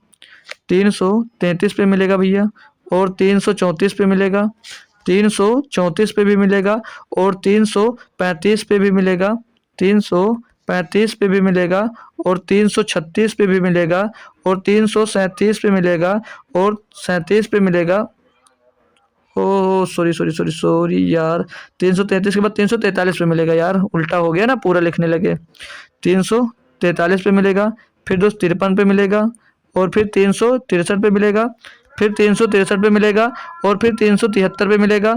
333 पे मिलेगा भैया, और 334 पे मिलेगा, 334 पे भी मिलेगा, और 335 पे भी मिलेगा, 335 पे भी मिलेगा, और 336 पे भी मिलेगा, और 337 पे मिलेगा, और 37 पे मिलेगा। ओ सॉरी सॉरी सॉरी सॉरी यार, 333 के बाद 343 पे मिलेगा यार, उल्टा हो गया ना, पूरा लिखने लगे। 343 पे मिलेगा, फिर दोस्त 53 पे मिलेगा, और फिर 363 पे मिलेगा, फिर 363 पे मिलेगा, और फिर 373 पे मिलेगा,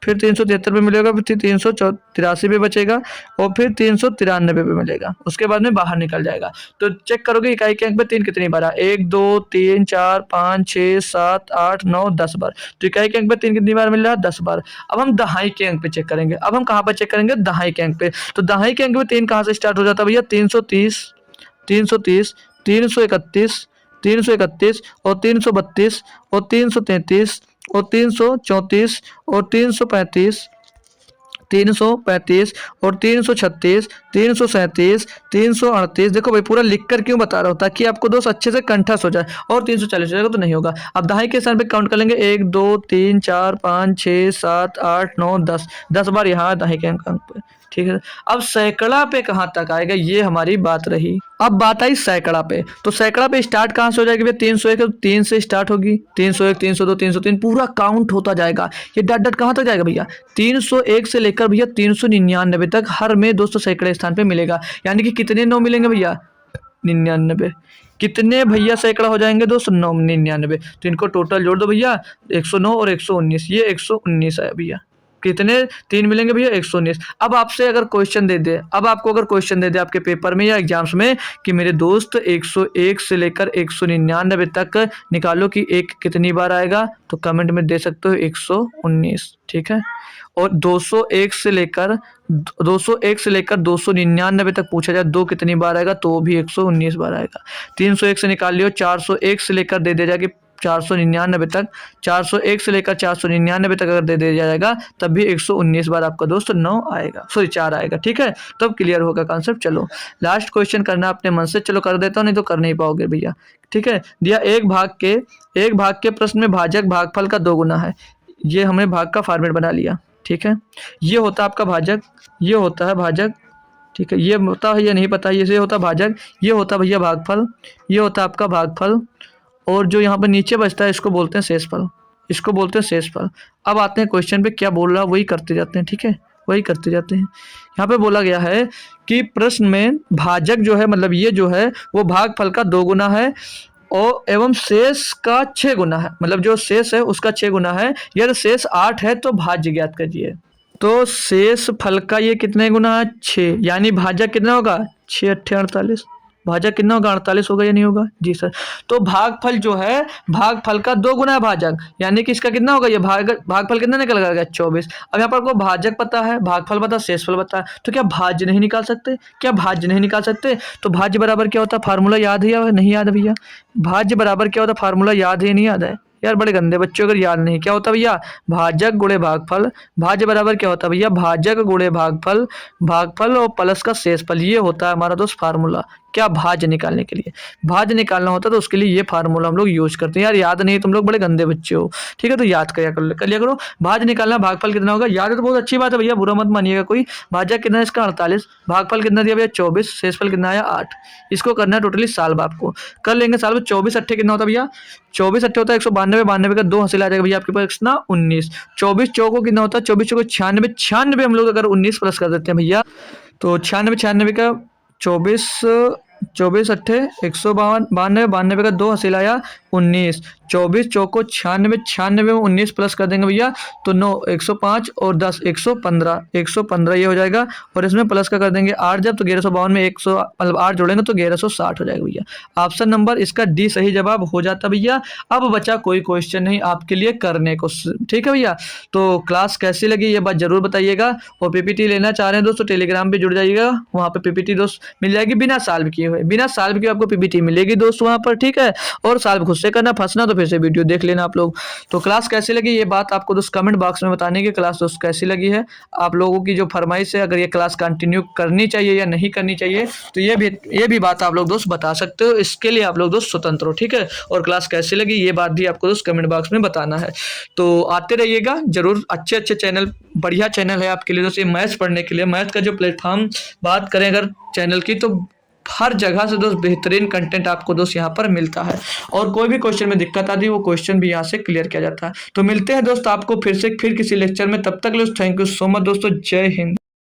फिर 373 पे मिलेगा, फिर 383 पे बचेगा, और फिर 393 पे मिलेगा, उसके बाद में बाहर निकल जाएगा। तो चेक करोगे इकाई के अंक पे 3 कितनी बार है, 1 2 3 4 5 6 7 8 9 10 बार। तो इकाई के अंक पे 3 कितनी बार मिल रहा है, 10 बार। अब हम दहाई के अंक पे चेक करेंगे, अब हम कहाँ पर चेक करेंगे, दहाई के अंक पे। तो दहाई के अंक पे 3 कहाँ से स्टार्ट हो जाता है भैया, 330, 330, 331, 331, और 332, और 333, और 334, और 335, 335, और 336, 337, 338। देखो भाई पूरा लिख कर क्यों बता रहा हूँ, ताकि आपको दोस्त अच्छे से कंठस्थ हो जाए। और 340 हो जाएगा तो नहीं होगा। अब दहाई के स्थान पे काउंट कर लेंगे, 1 2 3 4 5 6 7 8 9 10, 10 बार यहाँ दहाई के अंक पे, ठीक है। अब सैकड़ा पे कहाँ तक आएगा, ये हमारी बात रही। अब बात आई सैकड़ा पे, तो सैकड़ा पे स्टार्ट कहाँ से हो जाएगी भैया, 301 तो 3 से स्टार्ट होगी, 301 302 303 पूरा काउंट होता जाएगा। ये डट डट कहाँ तक जाएगा भैया, 301 से लेकर भैया 399 तक हर में दोस्तों सैकड़े स्थान पे मिलेगा। यानी कि कितने 9 मिलेंगे भैया, 99। कितने भैया सैकड़ा हो जाएंगे दोस्त, 9 99। तो इनको टोटल जोड़ दो भैया, 109 और 119, ये 119 है भैया। कितने 3 मिलेंगे भैया, 119। अब आपसे अगर क्वेश्चन दे दे, अब आपको अगर क्वेश्चन दे दे आपके पेपर में या एग्जाम्स में कि मेरे दोस्त 101 से लेकर 199 तक निकालो कि एक कितनी बार आएगा, तो कमेंट में दे सकते हो 119, ठीक है। और 201 से लेकर 299 तक पूछा जाए 2 कितनी बार आएगा, तो भी 119 बार आएगा। 301 से निकाल लियो, 401 से लेकर दे दिया जाए कि 499 तक, 401 से लेकर 499 तक अगर दे दिया जाएगा तब भी 119 बार आपका दोस्त 9 आएगा, सॉरी 4 आएगा, ठीक है। तब क्लियर होगा कॉन्सेप्ट। चलो लास्ट क्वेश्चन करना अपने मन से, चलो कर देता हूँ, नहीं तो कर नहीं पाओगे भैया, ठीक है। दिया एक भाग के प्रश्न में भाजक भागफल का 2 गुना है। ये हमने भाग का फॉर्मेट बना लिया, ठीक है। ये होता है आपका भाजक, ये होता है भाजक, ठीक है। ये होता है या नहीं पता, ये होता है भाजक, ये होता है भैया भागफल, ये होता है आपका भागफल, और जो यहाँ पर नीचे बचता है इसको बोलते हैं शेषफल, इसको बोलते हैं शेषफल। अब आते हैं क्वेश्चन पे, क्या बोल रहा है वही करते जाते हैं, ठीक है, वही करते जाते हैं। यहाँ पे बोला गया है कि प्रश्न में भाजक जो है, मतलब ये जो है वो भागफल का 2 गुना है और एवं शेष का 6 गुना है, मतलब जो शेष है उसका 6 गुना है। यदि शेष 8 है तो भाज्य ज्ञात कीजिए। तो शेष फल का ये कितने गुना है, 6, यानी भाजक कितना होगा, 6 अट्ठे 48। भाजक कितना होगा, 48 होगा या नहीं होगा जी सर। तो भागफल जो है, भागफल का 2 गुना है भाजक, यानी कि इसका कितना होगा, ये भागफल कितना निकल गया, 24। अब यहाँ पर आपको भाजक पता है, भागफल पता है, शेषफल पता है, तो क्या भाज्य नहीं निकाल सकते, क्या भाज्य नहीं निकाल सकते। तो भाज्य बराबर क्या होता है, फार्मूला याद है या नहीं याद है भैया, भाज्य बराबर क्या होता है, फार्मूला याद है या नहीं याद है यार, बड़े गंदे बच्चों, अगर याद नहीं, क्या होता है भैया, भाजक गुणे भागफल, भाज्य बराबर क्या होता है भैया, भाजक गुणे भागफल, भागफल और प्लस का शेषफल, ये होता है हमारा दोस्त फार्मूला। क्या भाज्य निकालने के लिए, भाज्य निकालना होता है तो उसके लिए ये फार्मूला हम लोग यूज करते हैं। यार याद नहीं, तुम लोग बड़े गंदे बच्चे हो, ठीक है, तो याद कर लिया करो। भाज्य निकालना, भागफल कितना होगा, याद है तो बहुत अच्छी बात है भैया, बुरा मत मानिएगा कोई। भाजक कितना है इसका, 48, भागफल कितना दिया भैया, 24, शेषफल कितना आया, 8। इसको करना है टोटली सॉल्व, आपको कर लेंगे सॉल्व। 24 अट्ठे कितना होता है भैया, 24 अट्ठे होता है 192, 92 का 2 हासिल आ जाएगा भैया आपके पास ना 19। 24 चौको कितना होता है, 24 चौको 96, 96 हम लोग अगर 19 प्लस कर देते हैं भैया, तो 96, 96 का 24, 24 अट्ठे 152, 92, 92 का 2 हासिल आया 19। 24 चौको 96, 96 में 19 प्लस कर देंगे भैया तो 9, 105 और 10, 115, 115 ये हो जाएगा। और इसमें प्लस का कर देंगे 8 जब, तो 1152 में 100 मतलब 8 जोड़ेंगे तो 1160 हो जाएगा भैया। ऑप्शन नंबर इसका डी सही जवाब हो जाता भैया। अब बचा कोई क्वेश्चन नहीं आपके लिए करने को, ठीक है भैया। तो क्लास कैसी लगी ये बात जरूर बताइएगा, और पीपीटी लेना चाह रहे हैं दोस्तों टेलीग्राम पे जुड़ जाइएगा, वहाँ पे पीपीटी दोस्त मिल जाएगी बिना सॉल्व किए हुए, बिना सॉल्व किए आपको पीपीटी मिलेगी दोस्त वहाँ पर, ठीक है। और सॉल्व खुद से करना, फंसना तो फिर से वीडियो देख लेना आप लोग। तो क्लास कैसी लगी ये बात आपको दोस्त कमेंट बॉक्स में बताने की, क्लास दोस्त कैसी लगी है, आप लोगों की जो फरमाइश है, अगर ये क्लास कंटिन्यू करनी चाहिए या नहीं करनी चाहिए, तो ये भी बात आप लोग दोस्त बता सकते हो, इसके लिए आप लोग दोस्त स्वतंत्र हो, ठीक है। और क्लास कैसी लगी ये बात भी आपको दोस्त कमेंट बॉक्स में बताना है। तो आते रहिएगा जरूर, अच्छे अच्छे चैनल, बढ़िया चैनल है आपके लिए दोस्त ये मैथ्स पढ़ने के लिए। मैथ्स का जो प्लेटफॉर्म बात करें अगर चैनल की, तो हर जगह से दोस्त बेहतरीन कंटेंट आपको दोस्त यहाँ पर मिलता है, और कोई भी क्वेश्चन में दिक्कत आती है वो क्वेश्चन भी यहाँ से क्लियर किया जाता है। तो मिलते हैं दोस्त आपको फिर किसी लेक्चर में, तब तक दोस्त थैंक यू सो मच दोस्तों, जय हिंद।